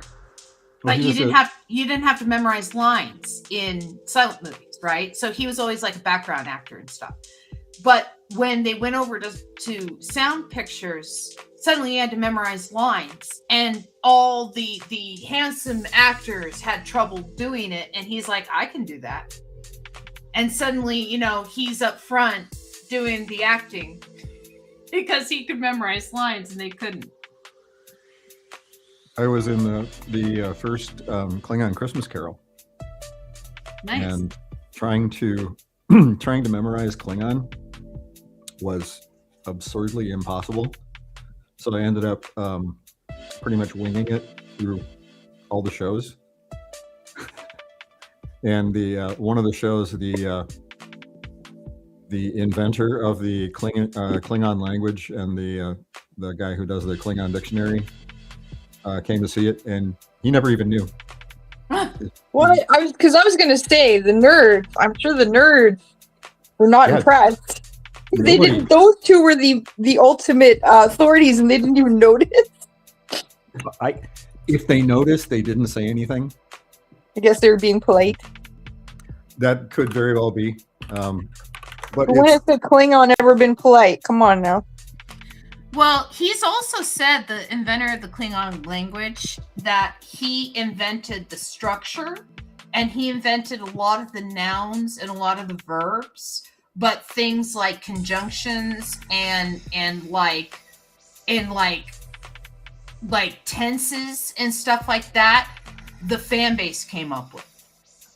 But you didn't have to memorize lines in silent movies, right? So he was always like a background actor and stuff. But when they went over to sound pictures, suddenly he had to memorize lines, and all the handsome actors had trouble doing it, and he's like, I can do that. And suddenly, he's up front doing the acting because he could memorize lines and they couldn't. I was in the first Klingon Christmas Carol. Nice. And trying to memorize Klingon was absurdly impossible. So I ended up pretty much winging it through all the shows. And the one of the shows, the inventor of the Klingon language and the guy who does the Klingon dictionary came to see it, and he never even knew. What? I was gonna say the nerds. I'm sure the nerds were not impressed. They didn't. Those two were the ultimate authorities, and they didn't even notice. If they noticed, they didn't say anything. I guess they were being polite. That could very well be. But when has the Klingon ever been polite? Come on now. Well, he's also said, the inventor of the Klingon language, that he invented the structure and he invented a lot of the nouns and a lot of the verbs, but things like conjunctions and like tenses and stuff like that, the fan base came up with.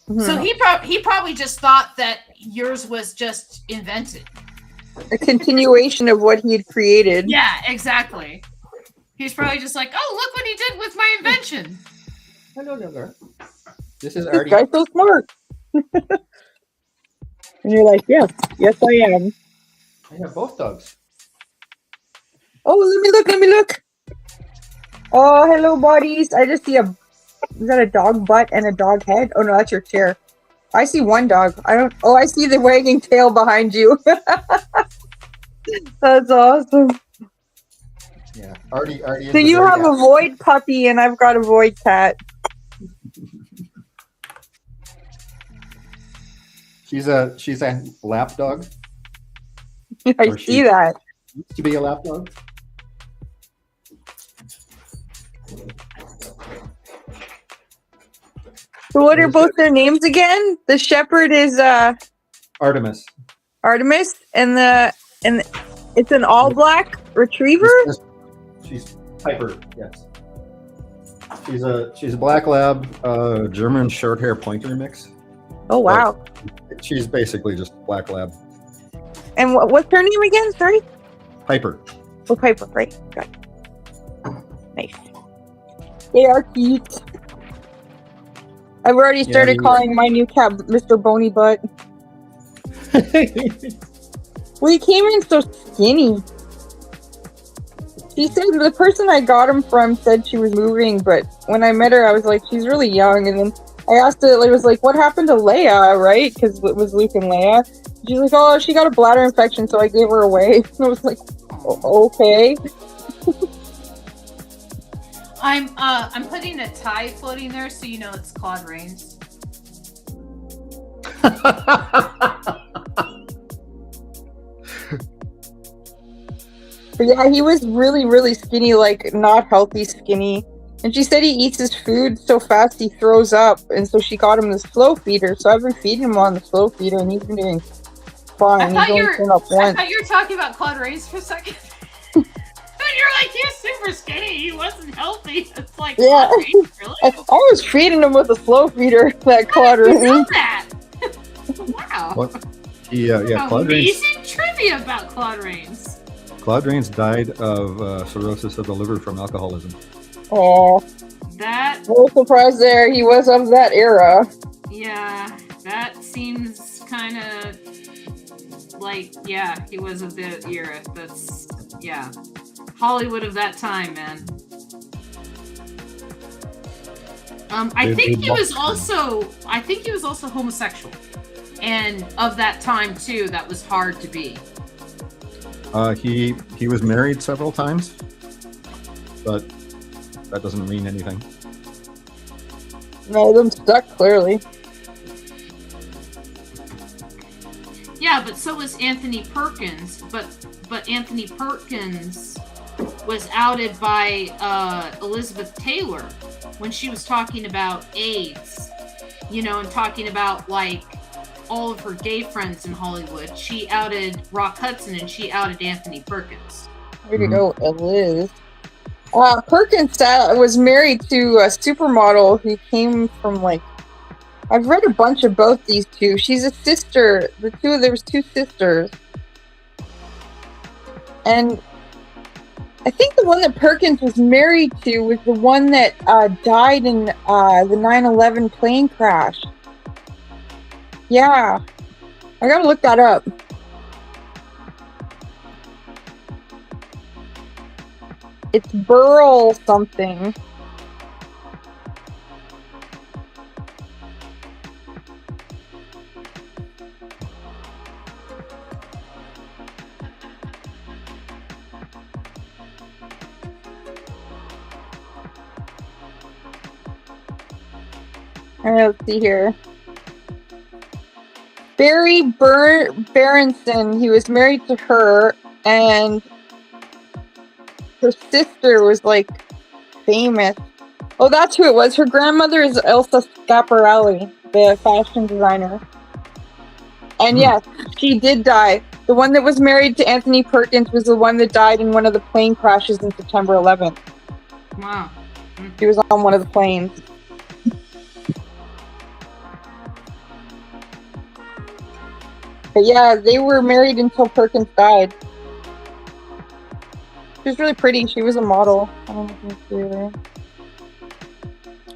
Mm-hmm. So he probably just thought that yours was just invented. A continuation of what he had created. Yeah, exactly. He's probably just like, oh, look what he did with my invention. Hello, Nugger. This is This Artie. guy's so smart. And you're like, yes, I am. I have both dogs. Oh, let me look. Oh, hello, buddies. I just see is that a dog butt and a dog head? Oh, no, that's your chair. I see one dog. I see the wagging tail behind you. That's awesome. Yeah, Artie. So you have a void puppy and I've got a void cat. She's a lap dog. I see that. Used to be a lap dog. So what are both their names again? The shepherd is Artemis. Artemis, and it's an all black retriever. She's Piper. Yes. She's a black lab, German short hair pointer mix. Oh wow! She's basically just black lab. And what's her name again? Sorry. Piper. Oh, Piper, right? Got it. Nice. They are cute. I've already started calling my new cat Mr. Bony Butt. Well, he came in so skinny. She said the person I got him from said she was moving, but when I met her, I was like, she's really young. And then I asked her, I was like, what happened to Leia, right? Because it was Luke and Leia. She's like, oh, she got a bladder infection, so I gave her away. And I was like, okay. I'm putting a tie floating there so you know it's Claude Rains. But yeah, he was really, really skinny, like not healthy skinny. And she said he eats his food so fast he throws up. And so she got him the slow feeder. So I've been feeding him on the slow feeder and he's been doing fine. I thought you were talking about Claude Rains for a second. And you're like, he's super skinny. He wasn't healthy. It's like, yeah. Claude Rains, really? I was feeding him with a slow feeder, that Claude Rains. know that? Wow. What? Claude Rains. Amazing trivia about Claude Rains. Claude Rains died of cirrhosis of the liver from alcoholism. Oh, no surprise there. He was of that era. Yeah, that seems kind of like, yeah, he was of the era. That's, yeah, Hollywood of that time, man. I think he was also homosexual, and of that time too. That was hard to be. He was married several times, but that doesn't mean anything. No, them stuck clearly. Yeah, but so was Anthony Perkins. But Anthony Perkins was outed by Elizabeth Taylor when she was talking about AIDS, you know, and talking about like all of her gay friends in Hollywood. She outed Rock Hudson and she outed Anthony Perkins. Way to go, Liz. Perkins was married to a supermodel who came from like, I've read a bunch of both these two. She's a sister. There was two sisters. And I think the one that Perkins was married to was the one that died in the 9/11 plane crash. Yeah. I gotta look that up. It's Burl something. Alright, let's see here. Barry Berenson, he was married to her, and her sister was like famous. Oh, that's who it was. Her grandmother is Elsa Schiaparelli, the fashion designer. And yes, she did die. The one that was married to Anthony Perkins was the one that died in one of the plane crashes in September 11th. Wow. She was on one of the planes. But yeah, they were married until Perkins died. She was really pretty. She was a model. I don't know if you can see her.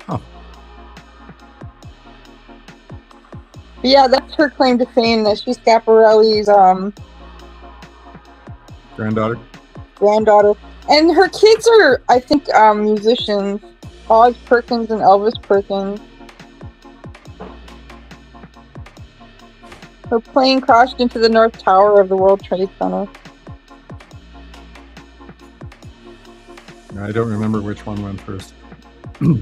Oh. But yeah, that's her claim to fame, that she's Schiaparelli's granddaughter. And her kids are, I think, musicians. Oz Perkins and Elvis Perkins. Her plane crashed into the North Tower of the World Trade Center. I don't remember which one went first. The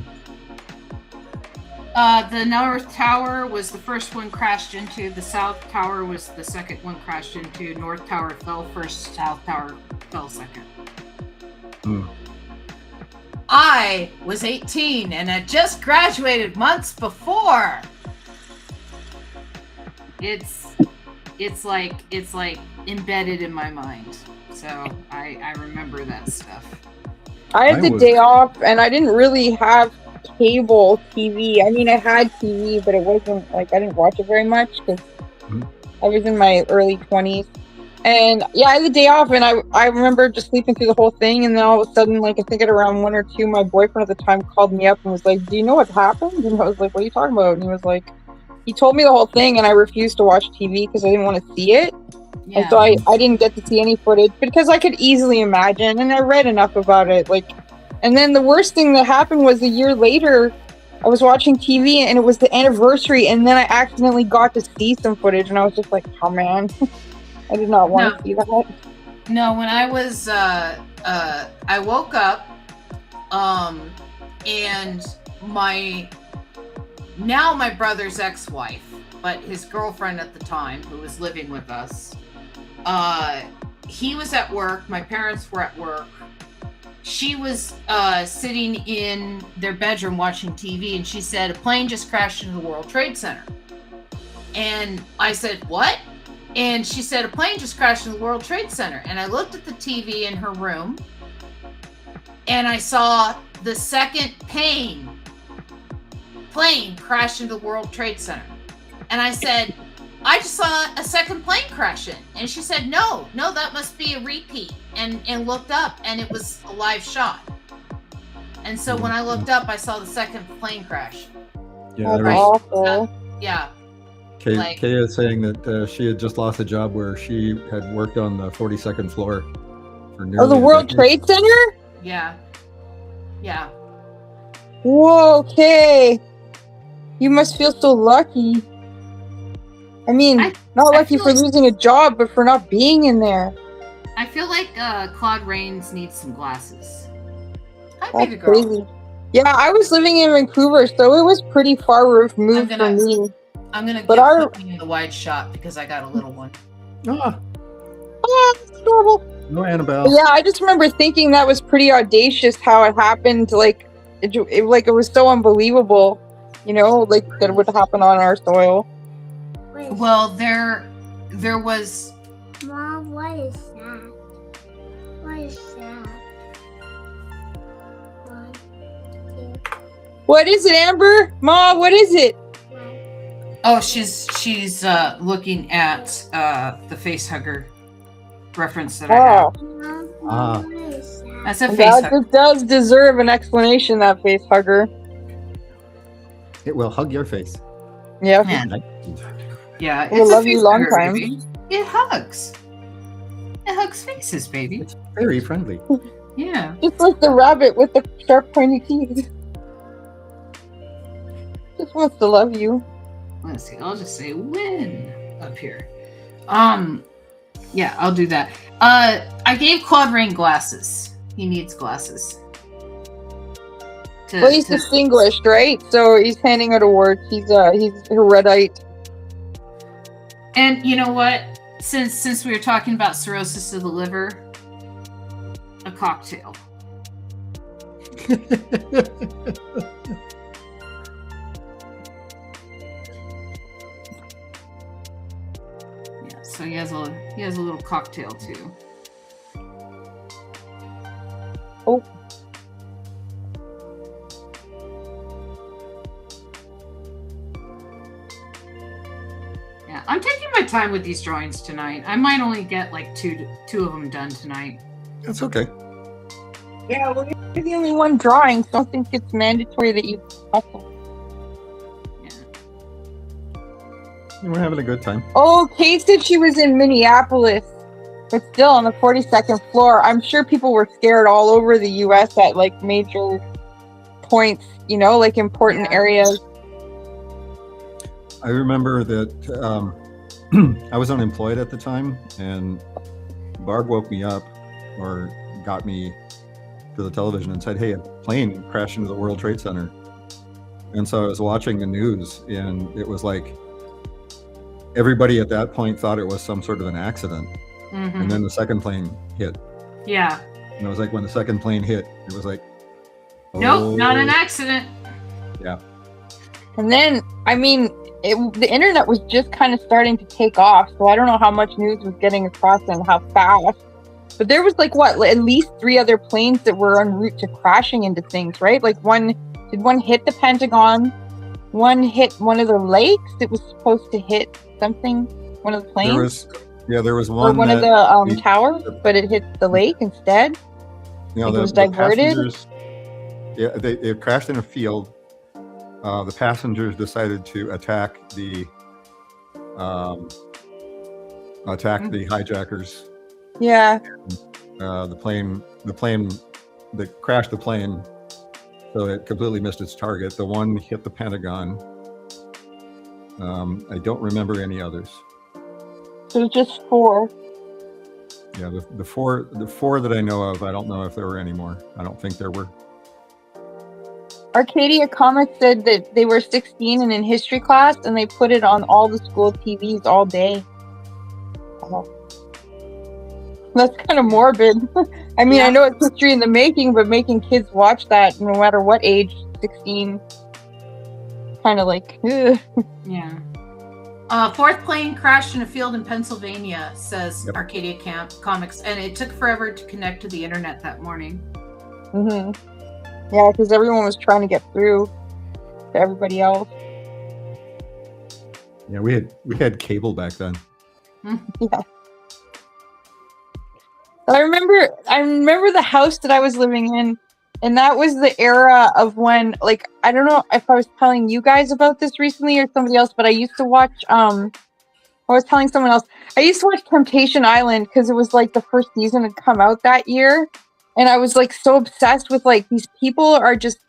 North Tower was the first one crashed into. The South Tower was the second one crashed into. North Tower fell first. South Tower fell second. I was 18 and had just graduated months before. It's like embedded in my mind. So I remember that stuff. I had the day off, and I didn't really have cable TV. I mean, I had TV, but it wasn't like I didn't watch it very much because I was in my early 20s. And yeah, I had the day off, and I remember just sleeping through the whole thing, and then all of a sudden, like I think at around 1 or 2, my boyfriend at the time called me up and was like, "Do you know what happened?" And I was like, "What are you talking about?" And he was like, he told me the whole thing, and I refused to watch TV because I didn't want to see it. Yeah. And so I didn't get to see any footage because I could easily imagine, and I read enough about it. Like, and then the worst thing that happened was a year later, I was watching TV, and it was the anniversary, and then I accidentally got to see some footage, and I was just like, "Oh man." I did not want to see that. No, when I was, I woke up, and my brother's ex-wife, but his girlfriend at the time, who was living with us, he was at work, my parents were at work. She was sitting in their bedroom watching TV, and she said, "A plane just crashed into the World Trade Center." And I said, "What?" And she said, "A plane just crashed in the World Trade Center." And I looked at the TV in her room, and I saw the second plane crash into the World Trade Center. And I said, "I just saw a second plane crash in." And she said, no, that must be a repeat. And looked up, and it was a live shot. And so when I looked up, I saw the second plane crash. Yeah, That's awful. Yeah. Kay is saying that she had just lost a job where she had worked on the 42nd floor for nearly the a World decade. Trade Center? Yeah. Whoa, Kay. You must feel so lucky. I mean, not lucky for losing a job, but for not being in there. I feel like Claude Rains needs some glasses. Hi, That's baby girl. crazy. Yeah, I was living in Vancouver, so it was pretty far removed from me. I'm gonna But give you the wide shot because I got a little one. That's adorable. No, Annabelle. But yeah, I just remember thinking that was pretty audacious how it happened. Like, it was so unbelievable, like that it would happen on our soil. Well, there was. Mom, what is that? What is that? 1, 2, What is it, Amber? Mom, what is it? Oh, she's looking at the face hugger reference that I have. Mom, Ah. what is that? That's a face That hugger. does deserve an explanation, that face hugger. It will hug your face. Yeah. Yeah, We'll it's a love you face long hugger, time. baby. It hugs. It hugs faces, baby. It's very friendly. Yeah. Just like the rabbit with the sharp pointy teeth. Just wants to love you. Let's see. I'll just say win up here. Yeah, I'll do that. I gave Claude Rain glasses. He needs glasses. Well, he's distinguished, right? So he's handing out awards. He's a Redite. And you know what? Since we were talking about cirrhosis of the liver, a cocktail. Yeah, so he has a little cocktail too. Oh. Yeah, I'm taking my time with these drawings tonight. I might only get like two of them done tonight. That's okay. Yeah, well, you're the only one drawing, so I don't think it's mandatory that you. Yeah. We're having a good time. Oh, Kate said she was in Minneapolis, but still on the 42nd floor. I'm sure people were scared all over the U.S. at like major points, like important areas. I remember that I was unemployed at the time, and Barb woke me up or got me to the television and said, "Hey, a plane crashed into the World Trade Center." And so I was watching the news, and it was like everybody at that point thought it was some sort of an accident. Mm-hmm. And then the second plane hit. Yeah. And it was like when the second plane hit, it was like Nope, not an Oh, accident. And then, I mean, the internet was just kind of starting to take off, so I don't know how much news was getting across and how fast. But there was like what, at least 3 other planes that were en route to crashing into things, right? Like one hit the Pentagon, one hit one of the lakes. It was supposed to hit something, one of the planes, there was or one one of that the towers, but it hit the lake instead. Like it was diverted. passengers, it crashed in a field. The passengers decided to attack the hijackers. Yeah. The plane that crashed the plane, so it completely missed its target. The one hit the Pentagon. I don't remember any others. So just 4. Yeah, the four that I know of, I don't know if there were any more. I don't think there were. Arcadia Comics said that they were 16 and in history class, and they put it on all the school TVs all day. Oh. That's kind of morbid. I mean, I know it's history in the making, but making kids watch that no matter what age, 16, kind of like, ugh. Yeah. Fourth plane crashed in a field in Pennsylvania, says Arcadia Comics, and it took forever to connect to the internet that morning. Mm-hmm. Yeah, because everyone was trying to get through to everybody else. Yeah, we had cable back then. Yeah. I remember the house that I was living in, and that was the era of when, like, I don't know if I was telling you guys about this recently or somebody else, but I used to watch, I was telling someone else, I used to watch Temptation Island because it was like the first season had come out that year, and I was like so obsessed with like these people are just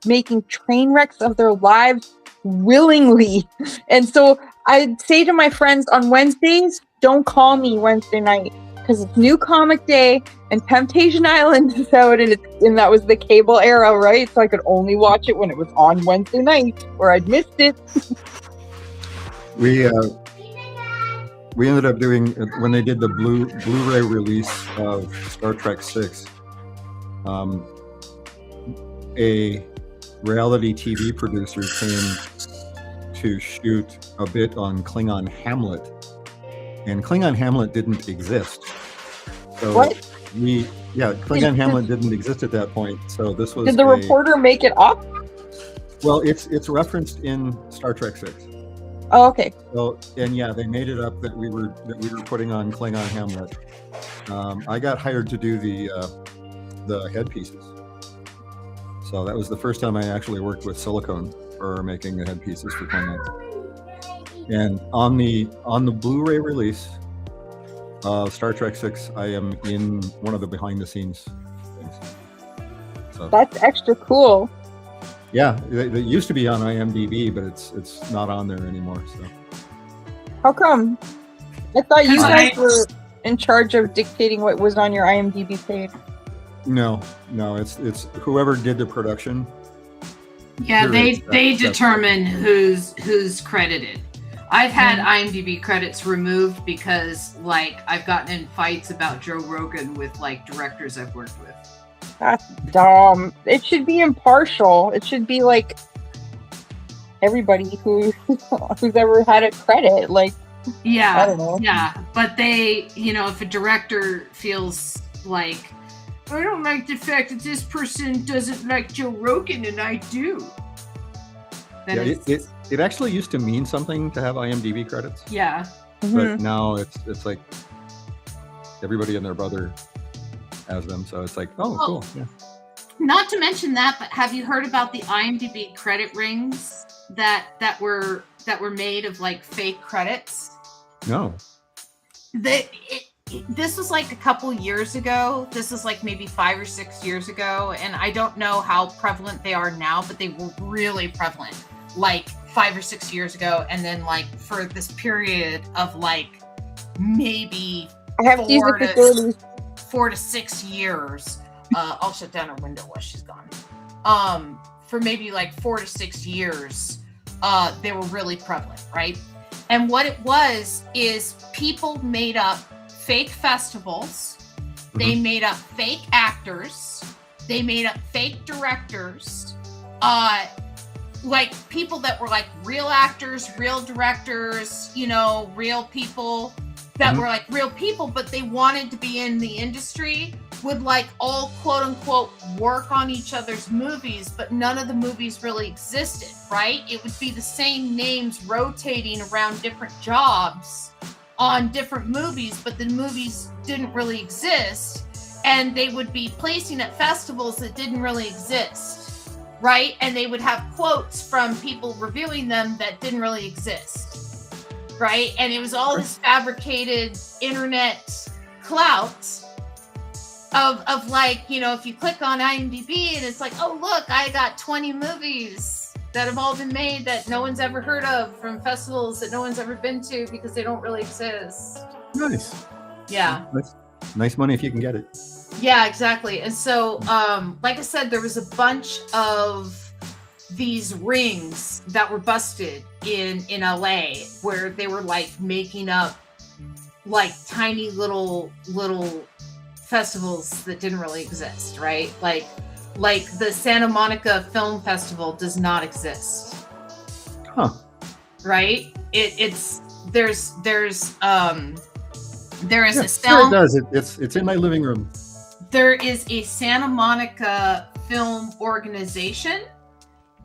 making train wrecks of their lives willingly. And so I'd say to my friends on Wednesdays, don't call me Wednesday night because it's New Comic Day and Temptation Island is out, and that was the cable era, right? So I could only watch it when it was on Wednesday night or I'd missed it. We ended up doing, when they did the Blu-ray release of Star Trek 6, a reality TV producer came to shoot a bit on Klingon Hamlet, and Klingon Hamlet didn't exist. So What? Klingon Hamlet didn't exist at that point. So this was. Did the reporter make it up? Well, it's referenced in Star Trek 6. Oh, okay. So, and yeah, they made it up that we were putting on Klingon Hamlet. I got hired to do the headpieces. So that was the first time I actually worked with silicone for making the headpieces for Klingons. And on the Blu-ray release of Star Trek 6, I am in one of the behind-the-scenes things. So That's extra cool. yeah, it used to be on IMDb, but it's not on there anymore. So How come? I thought you Because guys were in charge of dictating what was on your IMDb page. no, it's whoever did the production. Yeah, they That's- determine who's credited. I've had IMDb credits removed because, like, I've gotten in fights about Joe Rogan with, like, directors I've worked with. That's dumb. It should be impartial. It should be like everybody who's ever had a credit. Like, Yeah, I don't know. yeah, but they, if a director feels like, I don't like the fact that this person doesn't like Joe Rogan and I do. Then Yeah, it actually used to mean something to have IMDb credits, yeah. but now it's like everybody and their brother has them, so it's like, oh, Well, cool. Yeah. Not to mention that, but have you heard about the IMDb credit rings that were made of like fake credits? No. This was like a couple years ago. This is like maybe 5 or 6 years ago, and I don't know how prevalent they are now, but they were really prevalent like 5 or 6 years ago. And then like for this period of like maybe I have to use the facilities. 4 to 6 years. I'll shut down her window while she's gone. For maybe like 4 to 6 years, they were really prevalent, right? And what it was is people made up fake festivals. They made up fake actors. They made up fake directors, like people that were like real actors, real directors, you know, real people that were like real people, but they wanted to be in the industry, would like all quote unquote work on each other's movies, but none of the movies really existed, right? It would be the same names rotating around different jobs on different movies, but the movies didn't really exist. And they would be placing at festivals that didn't really exist, right? And they would have quotes from people reviewing them that didn't really exist, right? And it was all this fabricated internet clout of like, you know, if you click on IMDb and it's like, oh, look, I got 20 movies that have all been made that no one's ever heard of from festivals that no one's ever been to because they don't really exist. Nice. Yeah. Nice money if you can get it. Yeah, exactly. And so, like I said, there was a bunch of these rings that were busted in LA where they were like making up like tiny little festivals that didn't really exist, right? Like the Santa Monica Film Festival does not exist. Huh. Right? There is a Sure it does. It's in my living room. There is a Santa Monica Film Organization,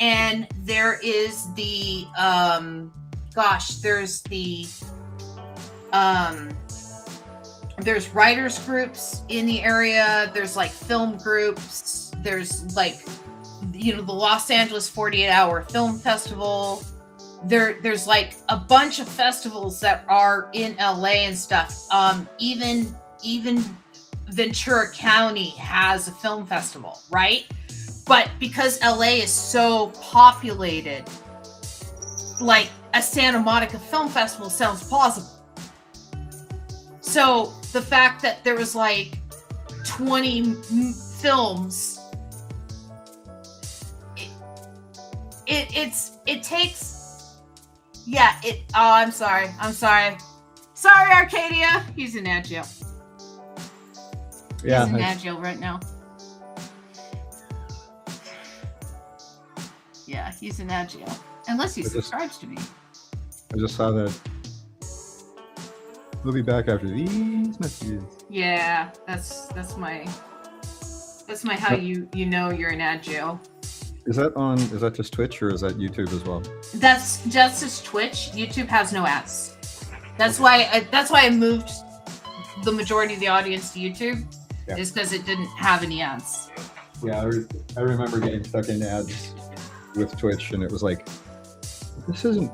and there is the there's writers groups in the area. There's like film groups. There's like, you know, the Los Angeles 48-hour Film Festival. There's like a bunch of festivals that are in LA and stuff. Even Ventura County has a film festival, right? But because LA is so populated, like a Santa Monica Film Festival sounds plausible. So the fact that there was like 20 films, it takes, yeah, I'm sorry, Arcadia, he's in ad jail. Yeah, he's in ad jail right now. Yeah, he's in ad jail. Unless he subscribes to me. I just saw that. We'll be back after these messages. Yeah, that's my how you know you're in ad jail. Is that just Twitch or is that YouTube as well? That's just Twitch. YouTube has no ads. That's why I moved the majority of the audience to YouTube, is because it didn't have any ads. Yeah, I remember getting stuck in ads with Twitch, and it was like, this isn't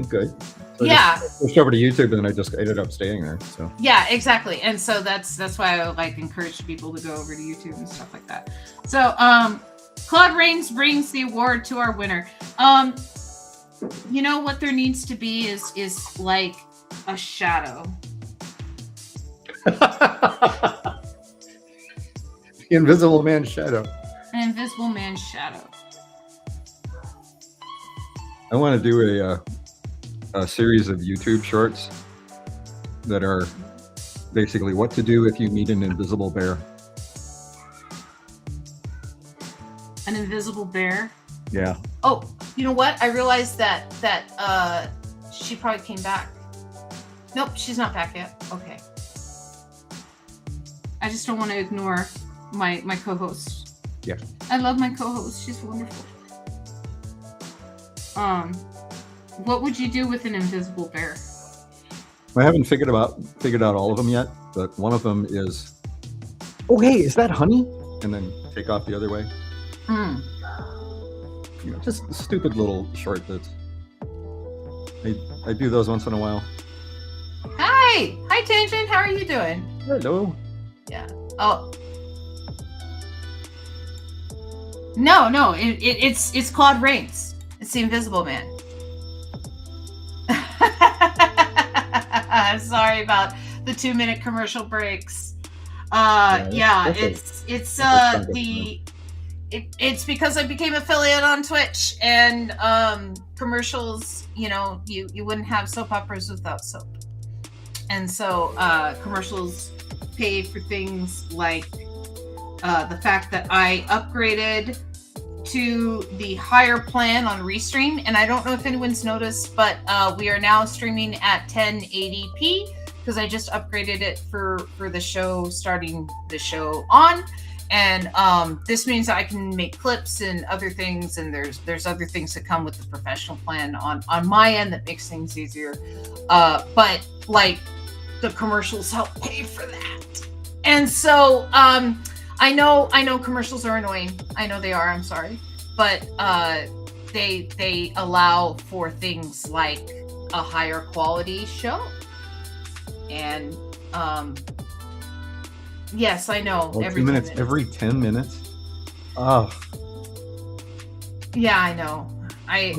good. So I just switched over to YouTube, and then I just ended up staying there. So yeah, exactly. And so that's why I like encourage people to go over to YouTube and stuff like that. So Claude Rains brings the award to our winner. You know what there needs to be is like a shadow. The Invisible Man's shadow. An invisible man's shadow. I want to do a series of YouTube shorts that are basically what to do if you meet an invisible bear. An invisible bear? Yeah. Oh, you know what? I realized that she probably came back. Nope, she's not back yet. Okay. I just don't want to ignore my co-host. Yeah. I love my co-host. She's wonderful. What would you do with an invisible bear? I haven't figured out all of them yet, but one of them is, oh hey, is that honey? And then take off the other way. You know, just a stupid little short that's. I do those once in a while. Hi, Tangent. How are you doing? Hello. Yeah. Oh. No. It's Claude Rains. It's the Invisible Man. I'm sorry about the 2-minute commercial breaks. It's because I became affiliate on Twitch, and commercials, you know, you wouldn't have soap operas without soap. And so commercials pay for things like the fact that I upgraded to the higher plan on Restream, and I don't know if anyone's noticed, but we are now streaming at 1080p because I just upgraded it for the show, starting the show on. And this means I can make clips and other things, and there's other things that come with the professional plan on my end that makes things easier. But like the commercials help pay for that, and so I know commercials are annoying. I know they are. I'm sorry, but they allow for things like a higher quality show, and yes, I know. Oh, every 2 minutes, 10 minutes. every 10 minutes. Oh, Yeah, I know. I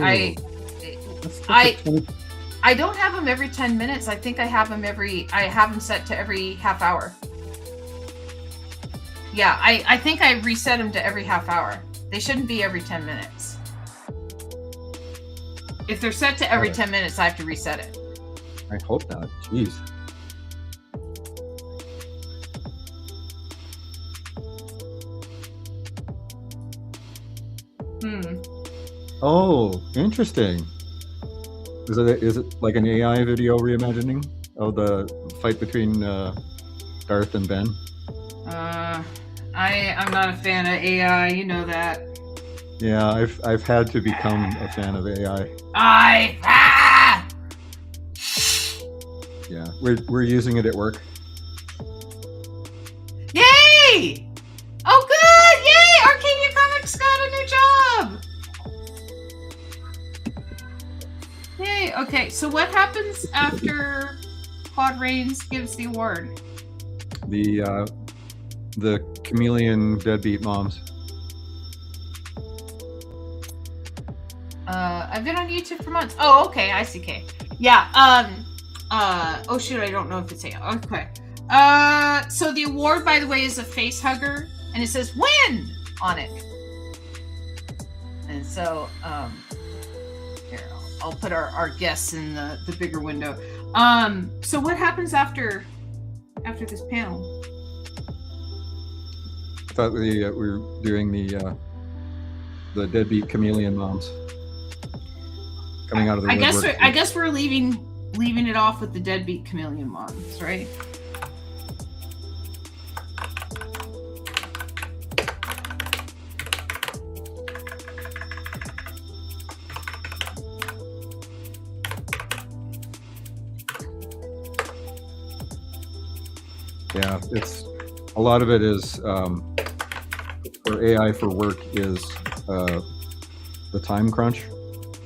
don't have them every 10 minutes. I think I have them set to every half hour. Yeah, I think I reset them to every half hour. They shouldn't be every 10 minutes. If they're set to every 10 minutes, I have to reset it. I hope not. Jeez. Oh, interesting. Is it like an AI video reimagining of the fight between Darth and Ben? I'm not a fan of AI. You know that. Yeah, I've had to become a fan of AI. Yeah, we're using it at work. Yay! Oh, good! Yay! Arcadia Comics got a new job. Yay! Okay, so what happens after Claude Rains gives the award? The chameleon deadbeat moms. I've been on YouTube for months. Oh, okay, I see. Okay, yeah. Oh shoot, I don't know if it's AI. Okay. So the award, by the way, is a face hugger, and it says "win" on it. And so, here I'll put our guests in the bigger window. So what happens after this panel? I thought we were doing the deadbeat chameleon moms coming out of the woodwork. I guess we're leaving it off with the deadbeat chameleon moms, right? Yeah, it's a lot of it is for AI for work is the time crunch.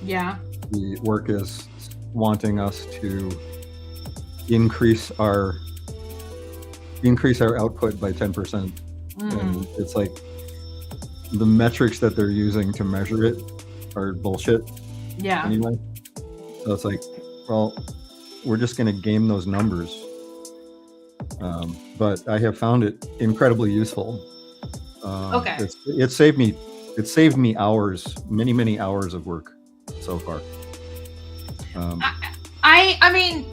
Yeah. The work is wanting us to increase our output by 10%. And it's like the metrics that they're using to measure it are bullshit. Yeah. Anyway, so it's like, well, we're just going to game those numbers. But I have found it incredibly useful. Okay. It saved me hours, many hours of work so far. I mean,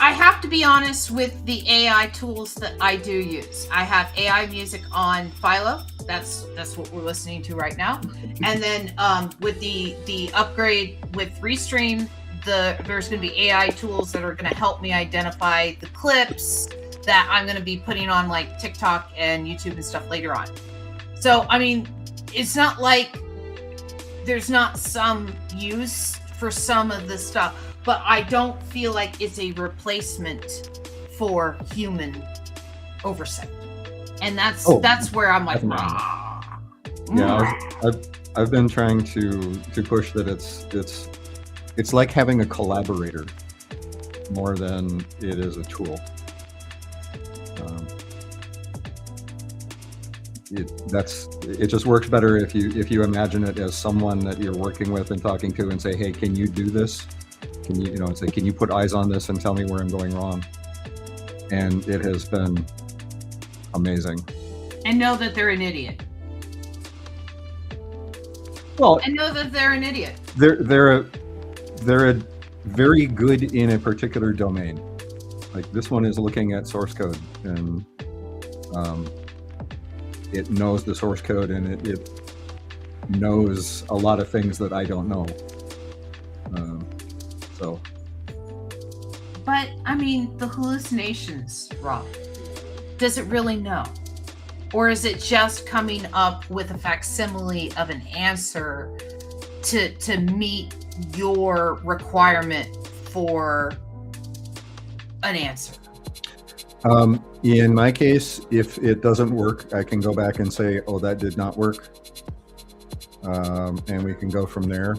I have to be honest with the AI tools that I do use. I have AI music on Philo. That's what we're listening to right now. And then with the upgrade with Restream, there's going to be AI tools that are going to help me identify the clips that I'm going to be putting on like TikTok and YouTube and stuff later on. So, I mean, it's not like there's not some use for some of the stuff, but I don't feel like it's a replacement for human oversight. And that's where I'm like, yeah, I've been trying to push that it's like having a collaborator more than it is a tool. It just works better if you imagine it as someone that you're working with and talking to and say, hey, can you do this? Can you say, can you put eyes on this and tell me where I'm going wrong? And it has been amazing. And know that they're an idiot. Well, And know that they're an idiot. they're a very good in a particular domain. Like this one is looking at source code and it knows the source code, and it knows a lot of things that I don't know. So, But I mean, the hallucinations, Rob. Does it really know? Or is it just coming up with a facsimile of an answer to meet your requirement for an answer? in my case, if it doesn't work, I can go back and say, oh, that did not work. And we can go from there.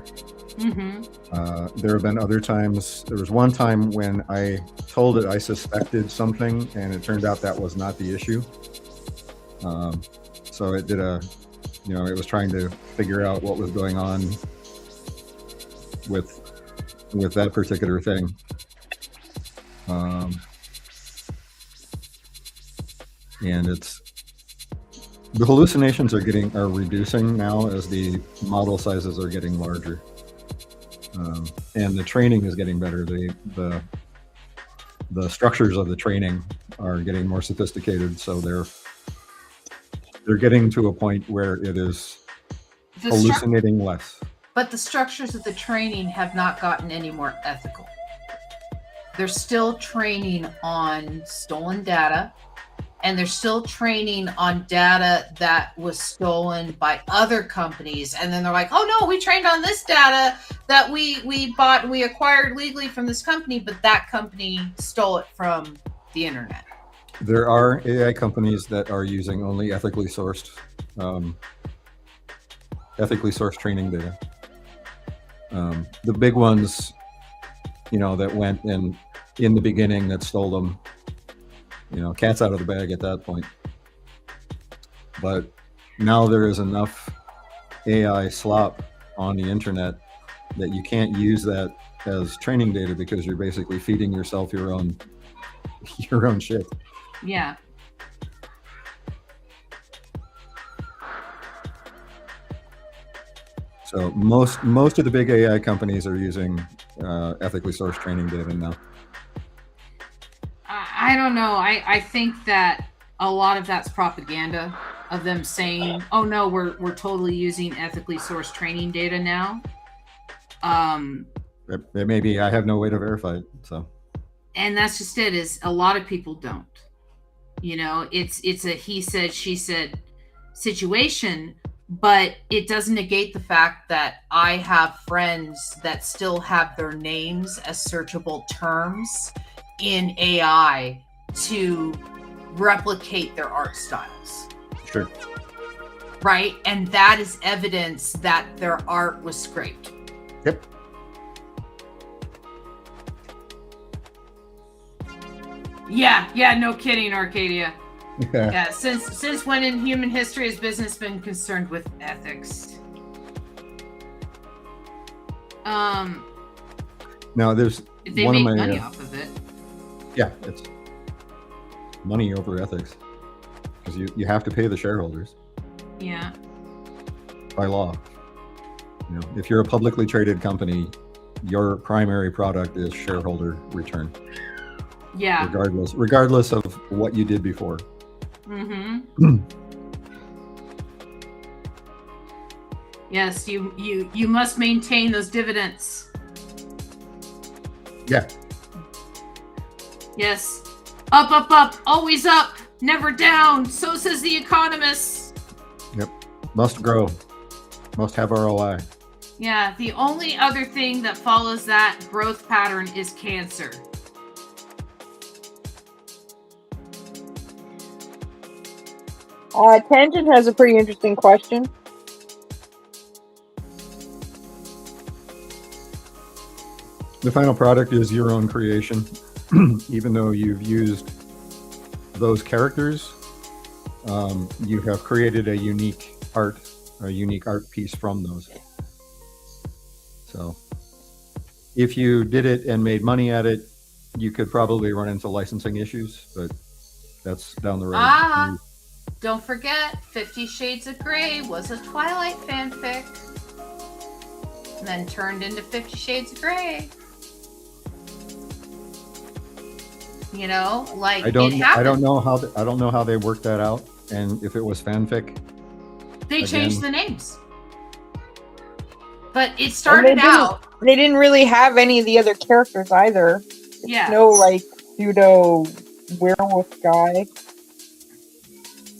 There have been other times. There was one time when I told it I suspected something, and it turned out that was not the issue. So it did it was trying to figure out what was going on with that particular thing. And the hallucinations are reducing now as the model sizes are getting larger. And the training is getting better. The structures of the training are getting more sophisticated, so they're getting to a point where it is hallucinating less. But the structures of the training have not gotten any more ethical. They're still training on stolen data, and they're still training on data that was stolen by other companies. And then they're like, oh no, we trained on this data that we bought and we acquired legally from this company, but that company stole it from the internet. There are AI companies that are using only ethically sourced training data. The big ones, that went in the beginning that stole them, cat's out of the bag at that point. But now there is enough AI slop on the internet that you can't use that as training data, because you're basically feeding yourself your own shit. Yeah. So most of the big AI companies are using ethically sourced training data now. I don't know. I think that a lot of that's propaganda of them saying, oh no, we're totally using ethically sourced training data now. It may be. I have no way to verify it. So. And that's just it, is a lot of people don't. It's a he said, she said situation, but it doesn't negate the fact that I have friends that still have their names as searchable terms in AI to replicate their art styles. Sure. Right? And that is evidence that their art was scraped. Yep. Yeah, no kidding, Arcadia. Yeah, since when in human history has business been concerned with ethics? Now there's They one make of my money off of it. Yeah, it's money over ethics, because you have to pay the shareholders. Yeah. By law. If you're a publicly traded company, your primary product is shareholder return. Yeah. Regardless of what you did before. Mm-hmm. Yes, you must maintain those dividends. Yeah. Yes. Up, always up, never down. So says the economists. Yep. Must grow. Must have ROI. Yeah, the only other thing that follows that growth pattern is cancer. Tangent has a pretty interesting question. The final product is your own creation. Even though you've used those characters, you have created a unique art piece from those. So if you did it and made money at it, you could probably run into licensing issues, but that's down the road. Don't forget, 50 Shades of Grey was a Twilight fanfic, and then turned into 50 Shades of Grey. I don't know how they worked that out. And if it was fanfic, They Again. changed the names. But it And started out. They didn't really have any of the other characters either. Yeah. No, like, pseudo werewolf guy.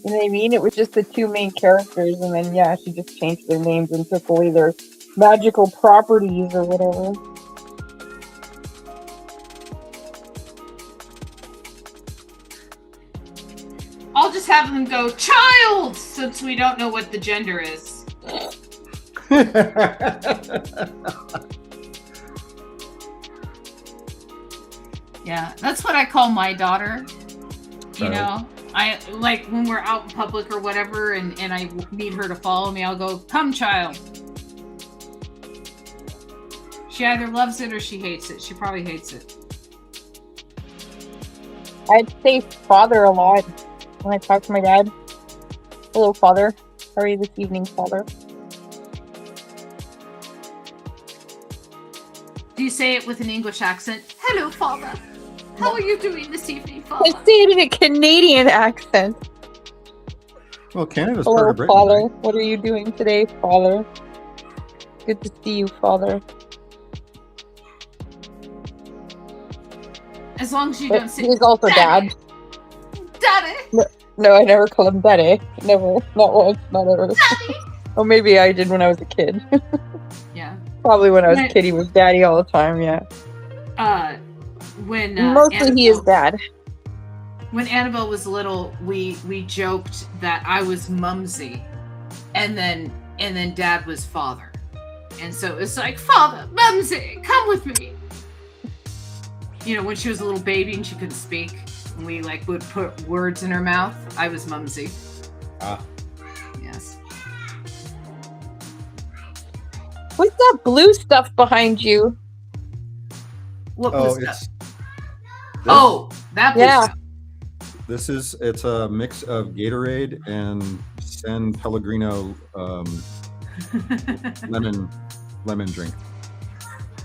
You know what I mean? It was just the two main characters, and then, yeah, she just changed their names and took away their magical properties or whatever. I'll just have them go, child! Since we don't know what the gender is. Yeah, that's what I call my daughter. You Child. know, I like when we're out in public or whatever, and I need her to follow me. I'll go, "Come, child." She either loves it or she hates it. She probably hates it. I'd say father a lot when I talk to my dad. Hello, father. How are you this evening, father? Do you say it with an English accent? Hello, father. How are you doing this evening, I father? say it in a Canadian accent. Well, Canada's part Hello, of Britain. father. Right? What are you doing today, father? Good to see you, father. As long as you But don't say he's also dad. Daddy. No, I never call him daddy. Never. Not once. Not ever. Oh, maybe I did when I was a kid. Yeah. Probably when I was a Right. kid, he was daddy all the time, yeah. When Mostly he is dad. When Annabelle was little, we joked that I was Mumsy, and then Dad was father, and so it's like, father, Mumsy, come with me. You know, when she was a little baby and she couldn't speak, and we like would put words in her mouth. I was Mumsy. Ah. Yes. What's that blue stuff behind you? What Oh, was it's. that? This, Oh, that blue Yeah. stuff. it's a mix of Gatorade and San Pellegrino lemon drink.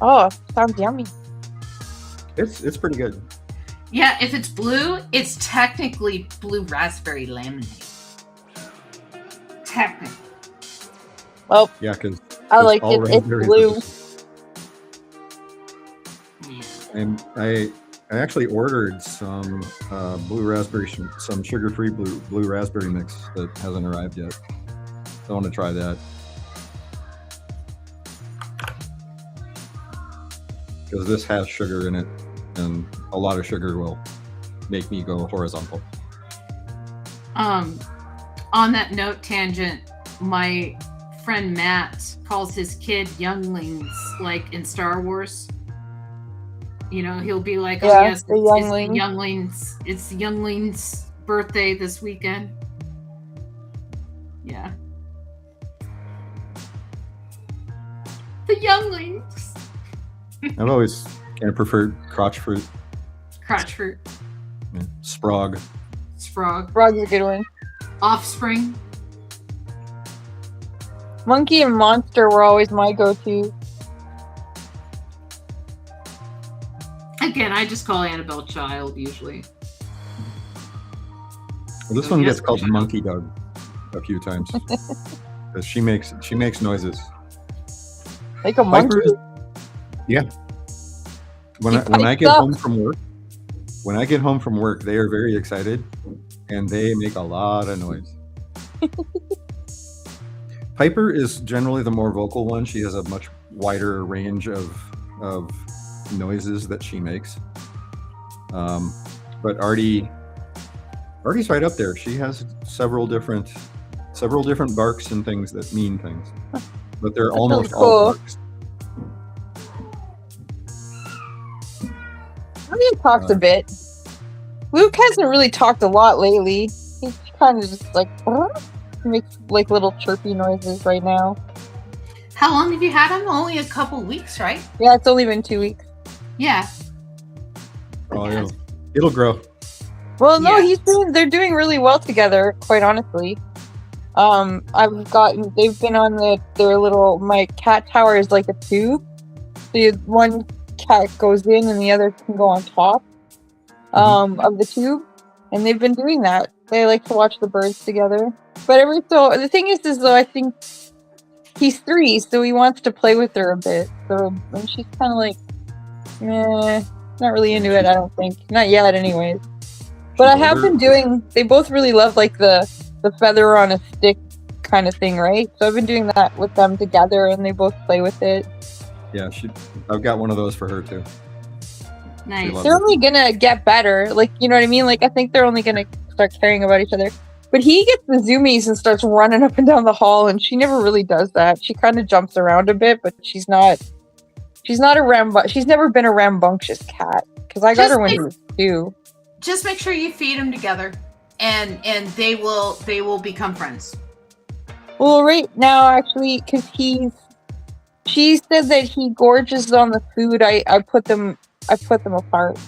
Oh, sounds yummy. It's pretty good. Yeah, if it's blue, it's technically blue raspberry lemonade. Technically. Well, Yeah, because I like it. It's blue. Yeah. And I actually ordered some blue raspberry, some sugar-free blue raspberry mix that hasn't arrived yet. I want to try that. Because this has sugar in it, and a lot of sugar will make me go horizontal. On that note tangent, my friend Matt calls his kid younglings, like in Star Wars. You know, he'll be like, "Oh Yeah, yes, the it's youngling. the younglings. It's the younglings' birthday this weekend." Yeah, the younglings. I've always kind of preferred crotch fruit, Crotch fruit, sprog. sprog, Frog's a good one. offspring. Monkey and monster were always my go-to. Again, I just call Annabelle child usually. Well, this So one yes, gets called child. Monkey Dog a few times because she makes noises. Like a monkey? Piper is- yeah. When I get pipes up. home from work, they are very excited, and they make a lot of noise. Piper is generally the more vocal one. She has a much wider range of noises that she makes. But Artie's right up there. She has several different barks and things that mean things, but they're almost cool. all barks. Luke talks a bit. Luke hasn't really talked a lot lately. He's kind of just like, he makes like little chirpy noises right now. How long have you had him? Only a couple weeks, right? Yeah, it's only been 2 weeks. Yeah. Oh, Yes. it'll grow. Well, no, Yeah. they're doing really well together, quite honestly. They've been on their little, my cat tower is like a tube. So one cat goes in and the other can go on top of the tube. And they've been doing that They like to watch the birds together. But the thing is though, I think he's 3, so he wants to play with her a bit. So and she's kind of like, meh, not really into it. I don't think, not yet, anyways. But I have been doing. They both really love like the feather on a stick kind of thing, right? So I've been doing that with them together, and they both play with it. Yeah, I've got one of those for her too. Nice. They're only gonna get better, like, you know what I mean? Like, I think they're only gonna start caring about each other. But he gets the zoomies and starts running up and down the hall, and she never really does that. She kind of jumps around a bit, but she's not she's never been a rambunctious cat, because I got her when he was 2. Just make sure you feed them together, and they will become friends. Well, right now, actually, because she said that he gorges on the food. I put them apart.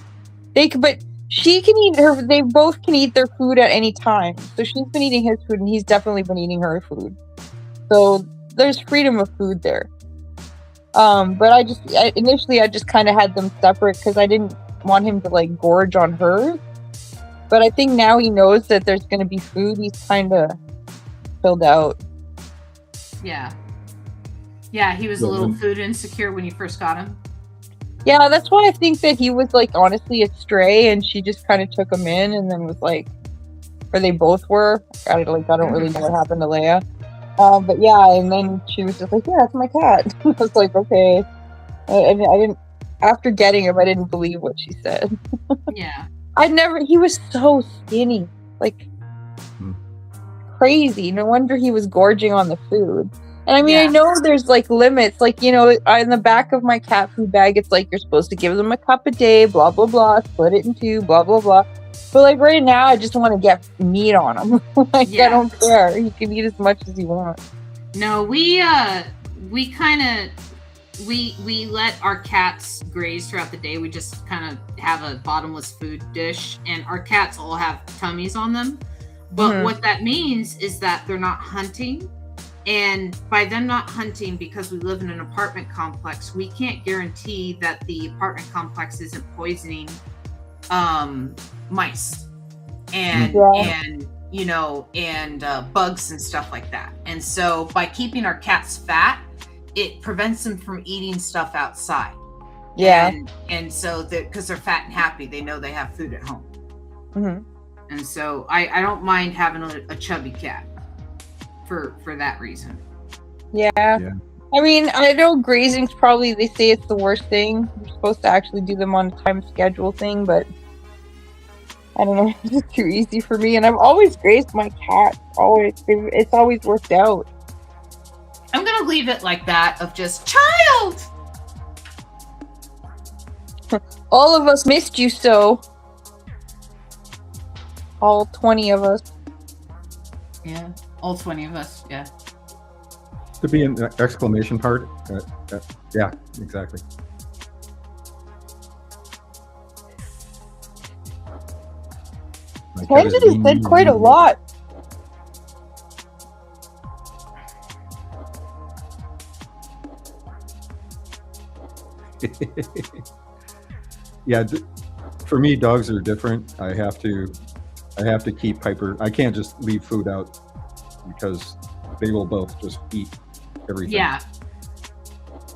But she can eat her. They both can eat their food at any time. So she's been eating his food, and he's definitely been eating her food. So there's freedom of food there. But initially I just kind of had them separate because I didn't want him to like gorge on hers. But I think now he knows that there's going to be food. He's kind of filled out. Yeah. Yeah, he was a little food insecure when you first got him. Yeah, that's why I think that he was like honestly a stray, and she just kind of took him in, and then was like, or they both were. I don't really know what happened to Leia. But yeah, and then she was just like, yeah, it's my cat. I was like, okay. And I didn't. After getting him, I didn't believe what she said. Yeah. He was so skinny, like crazy. No wonder he was gorging on the food. And I mean, I know there's like limits, like, you know, in the back of my cat food bag, it's like, you're supposed to give them a cup a day, blah, blah, blah, split it in 2, blah, blah, blah. But like right now, I just want to get meat on them. I don't care. You can eat as much as you want. No, we let our cats graze throughout the day. We just kind of have a bottomless food dish, and our cats all have tummies on them. But what that means is that they're not hunting. And by them not hunting, because we live in an apartment complex, we can't guarantee that the apartment complex isn't poisoning mice and bugs and stuff like that. And so by keeping our cats fat, it prevents them from eating stuff outside. Yeah. And so because they're fat and happy, they know they have food at home. Mm-hmm. And so I don't mind having a chubby cat for that reason. Yeah. I mean, I know grazing's probably, they say it's the worst thing. You're supposed to actually do them on a time schedule thing, but I don't know, it's just too easy for me. And I've always grazed my cat. It's always worked out. I'm gonna leave it like that, of just child. All of us missed you so. All 20 of us. Yeah, all 20 of us. Yeah. To be an exclamation part. Yeah, exactly. Tangent said quite a lot. Yeah, for me, dogs are different. I have to keep Piper. I can't just leave food out because they will both just eat everything.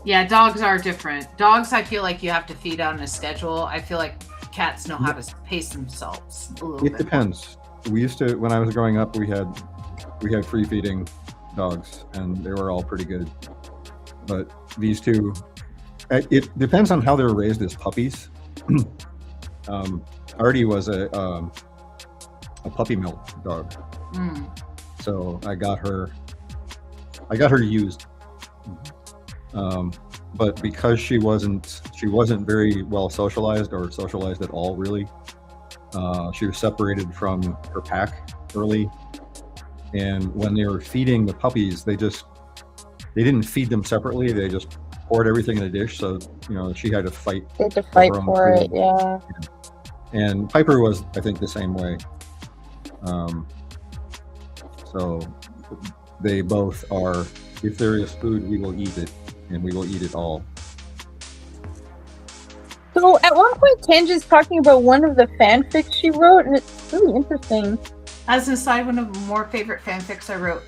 Yeah, dogs are different. Dogs, I feel like you have to feed on a schedule. I feel like cats know how to pace themselves a little bit. It depends. We used to, when I was growing up, we had free feeding dogs, and they were all pretty good. But these two, it depends on how they were raised as puppies. Artie was a puppy milk dog. So I got her used. But because she wasn't very well socialized, or socialized at all, really. She was separated from her pack early, and when they were feeding the puppies, they didn't feed them separately. They just poured everything in a dish. So she had to fight. They had to fight for it, yeah. And Piper was, I think, the same way. So they both are. If there is food, we will eat it, and we will eat it all. So at one point, Tanja's talking about one of the fanfics she wrote, and it's really interesting. As an aside, one of the more favorite fanfics I wrote.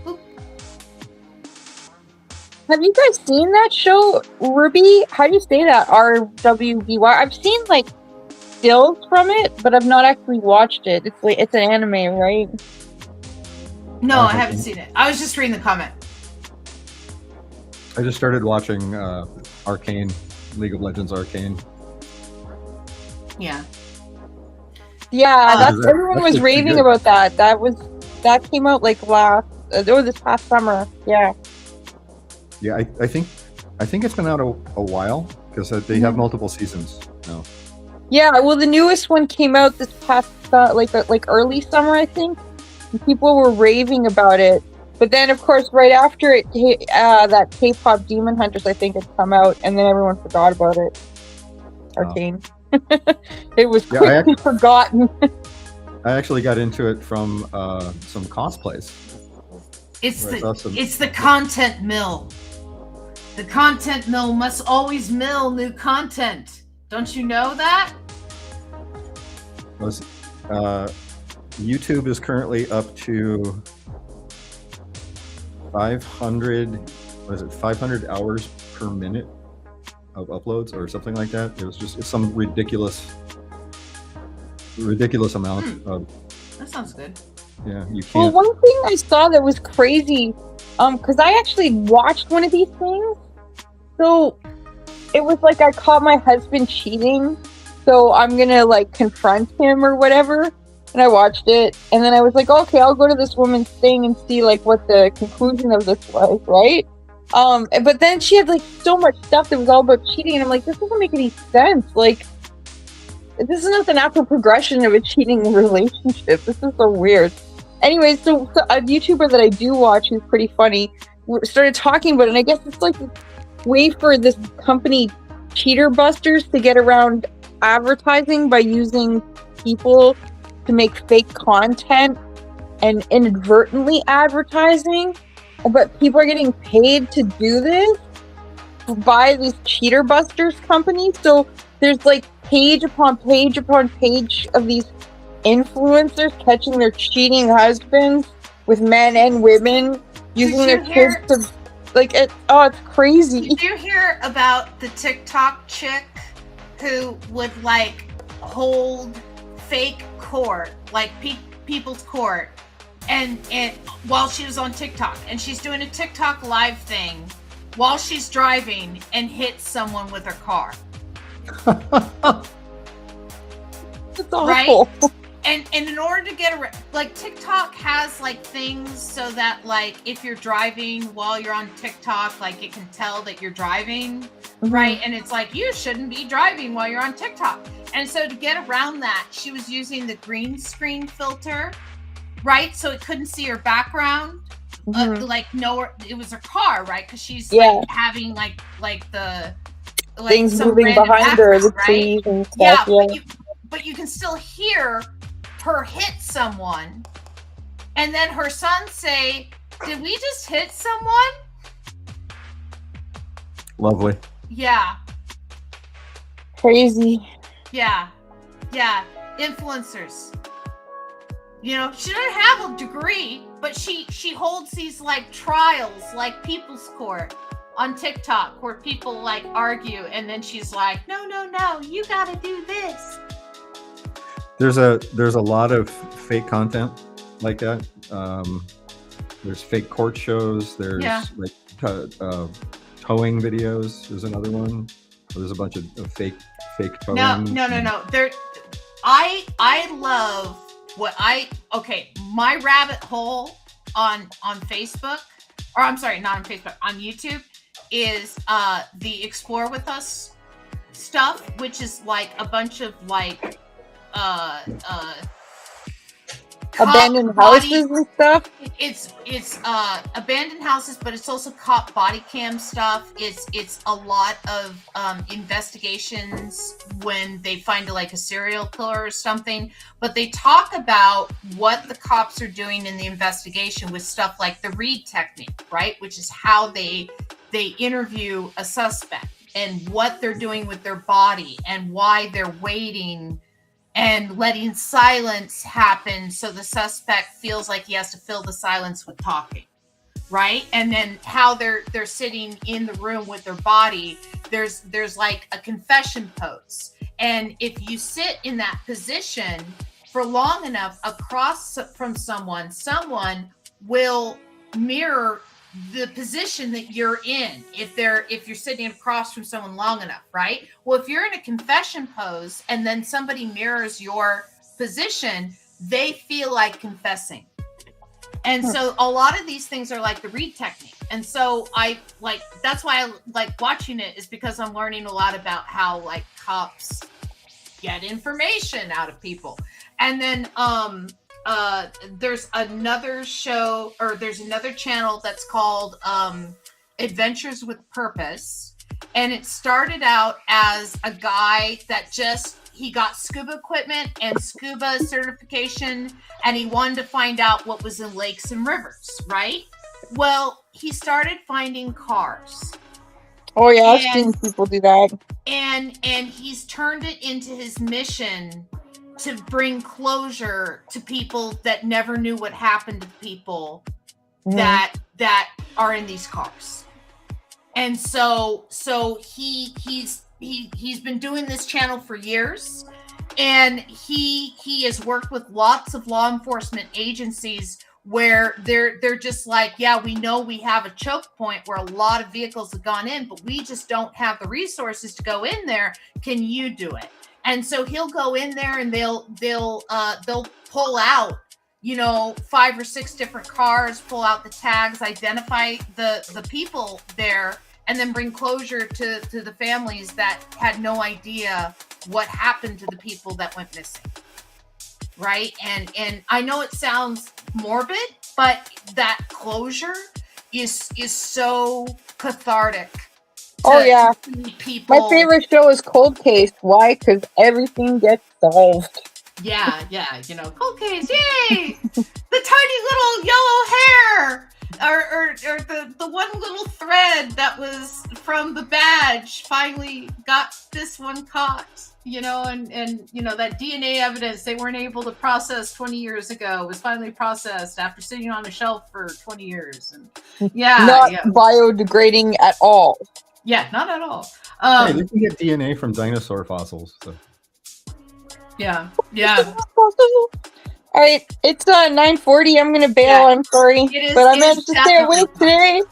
Oop. Have you guys seen that show, Ruby? How do you say that? RWBY? I've seen like stills from it, but I've not actually watched it. It's an anime, right? No, I haven't seen it. I was just reading the comment. I just started watching Arcane, League of Legends Arcane. Yeah. Yeah, That's everyone was pretty raving good. about that. That came out like this past summer. Yeah. Yeah, I think it's been out a while because they have multiple seasons now. Yeah, well, the newest one came out this past like early summer, I think. And people were raving about it, but then of course right after it, that K-pop Demon Hunters I think had come out, and then everyone forgot about it. Arcane. It was quickly forgotten. I actually got into it from some cosplays. It's the content mill. The content mill must always mill new content. Don't you know that? YouTube is currently up to 500 hours per minute of uploads or something like that. It's some ridiculous amount of. That sounds good. Yeah, you Well, can't. one thing I saw that was crazy, because I actually watched one of these things. So it was like I caught my husband cheating, so I'm gonna like confront him or whatever. And I watched it, and then I was like, okay, I'll go to this woman's thing and see like what the conclusion of this was, right? But then she had like so much stuff that was all about cheating, and I'm like, this doesn't make any sense. Like, this is not the natural progression of a cheating relationship. This is so weird. Anyway, so a YouTuber that I do watch who's pretty funny started talking about it, and I guess it's like a way for this company Cheater Busters to get around advertising by using people to make fake content and inadvertently advertising, but people are getting paid to do this by these Cheater Busters companies. So there's like page upon page upon page of these influencers catching their cheating husbands with men and women using their kids to like it's crazy. Did you hear about the TikTok chick who would like hold fake court, like people's court, and while she was on TikTok, and she's doing a TikTok live thing while she's driving and hits someone with her car. It's awful. Right? And in order to get around, like TikTok has like things so that like if you're driving while you're on TikTok, like it can tell that you're driving, right? And it's like you shouldn't be driving while you're on TikTok. And so to get around that, she was using the green screen filter, right? So it couldn't see her background. It was her car, right? Because she's like having like the things some moving behind her, the right? trees and stuff. Yeah, but you can still hear her hit someone, and then her son say, "Did we just hit someone?" Lovely. Yeah. Crazy. Yeah. Influencers. You know, she doesn't have a degree, but she holds these like trials, like People's Court on TikTok, where people like argue, and then she's like, "No, you gotta do this." There's a lot of fake content like that. There's fake court shows. There's like towing videos. There's another one. There's a bunch of fake towing. No. I love my rabbit hole on Facebook, or I'm sorry, not on Facebook, on YouTube, is the Explore With Us stuff, which is like a bunch of like abandoned houses and stuff. It's abandoned houses, but it's also cop body cam stuff. It's a lot of investigations when they find like a serial killer or something. But they talk about what the cops are doing in the investigation with stuff like the Reed technique, right? Which is how they interview a suspect and what they're doing with their body and why they're waiting and letting silence happen so the suspect feels like he has to fill the silence with talking, right? And then how they're sitting in the room with their body, there's like a confession pose, and if you sit in that position for long enough across from someone will mirror the position that you're in if you're sitting across from someone long enough, right? Well, if you're in a confession pose and then somebody mirrors your position, they feel like confessing. And so a lot of these things are like the read technique. And so I like, that's why I like watching it, is because I'm learning a lot about how like cops get information out of people. And then there's another show, or there's another channel that's called Adventures with Purpose. And it started out as a guy that he got scuba equipment and scuba certification, and he wanted to find out what was in lakes and rivers, right? Well, he started finding cars. Oh yeah, I've seen people do that. And he's turned it into his mission to bring closure to people that never knew what happened to people that are in these cars. And so he's been doing this channel for years, and he has worked with lots of law enforcement agencies where they're just like, yeah, we know we have a choke point where a lot of vehicles have gone in, but we just don't have the resources to go in there. Can you do it? And so he'll go in there and they'll pull out, 5 or 6 different cars, pull out the tags, identify the people there, and then bring closure to the families that had no idea what happened to the people that went missing. Right? And I know it sounds morbid, but that closure is so cathartic. Oh yeah. People. My favorite show is Cold Case. Why? Because everything gets solved. Yeah. Cold Case, yay! The tiny little yellow hair, or the one little thread that was from the badge finally got this one caught. And that DNA evidence they weren't able to process 20 years ago was finally processed after sitting on a shelf for 20 years. And not biodegrading at all. Yeah, not at all. Hey, they can get DNA from dinosaur fossils. So. Yeah. All right, it's 9:40. I'm gonna bail. Yeah. I'm sorry, but I managed to stay awake today.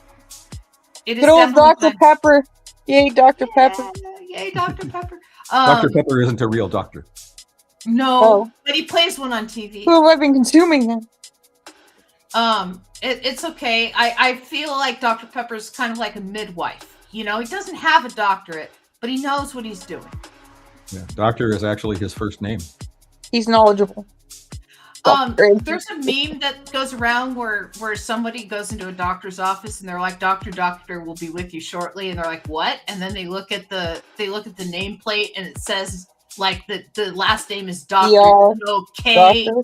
Good old Dr. Pepper. Yay, Dr. Pepper. Yay, Dr. Pepper. Dr. Pepper isn't a real doctor. No, but he plays one on TV. Who have I been consuming then? It's okay. I feel like Dr. Pepper's kind of like a midwife. He doesn't have a doctorate, but he knows what he's doing. Yeah, doctor is actually his first name. He's knowledgeable. There's a meme that goes around where somebody goes into a doctor's office and they're like, doctor will be with you shortly, and they're like, what? And then they look at the nameplate and it says like the last name is Dr. So K-T-O-R,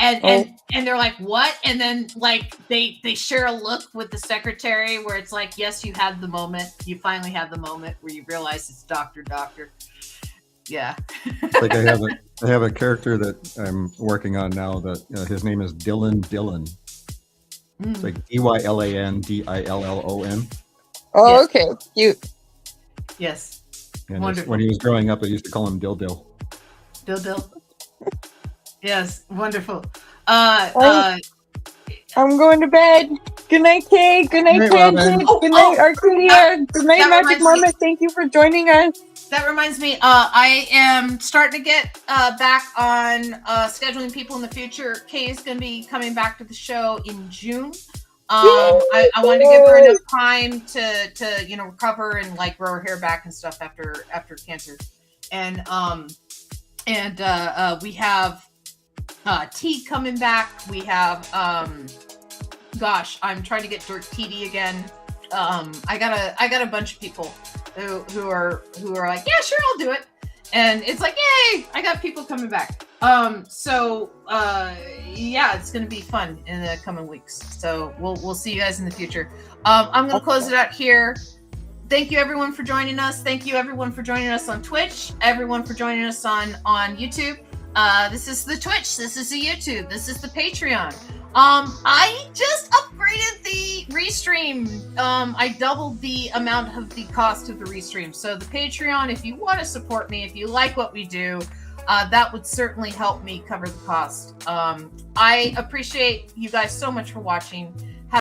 and they're like, what? And then like they share a look with the secretary where it's like, yes, you had the moment, you finally had the moment where you realize it's Doctor. Yeah. Like I have a character that I'm working on now that his name is Dillon. It's like DYLANDILLON. Oh, yes. Okay, cute. Yes. And wonderful. when he was growing up, I used to call him Dill. Dill. Yes, wonderful. I'm going to bed. Good night, Kay. Good night, Tangent. Good night, Arcadia. Good night, Magic Moment. Thank you for joining us. That reminds me, I am starting to get back on scheduling people in the future. Kay is going to be coming back to the show in June. I want to give her enough time to recover and like grow her hair back and stuff after cancer. And we have T coming back. We have gosh, I'm trying to get Dirk TD again. I got a bunch of people who are like, yeah, sure, I'll do it. And it's like, yay, I got people coming back. Yeah, it's gonna be fun in the coming weeks. So we'll see you guys in the future. I'm gonna close it out here. thank you everyone for joining us. Thank you everyone for joining us on Twitch. Everyone for joining us on YouTube. This is the Twitch. This is the YouTube. This is the Patreon. I just upgraded the restream. I doubled the amount of the cost of the restream. So the Patreon, if you want to support me, if you like what we do, that would certainly help me cover the cost. I appreciate you guys so much for watching.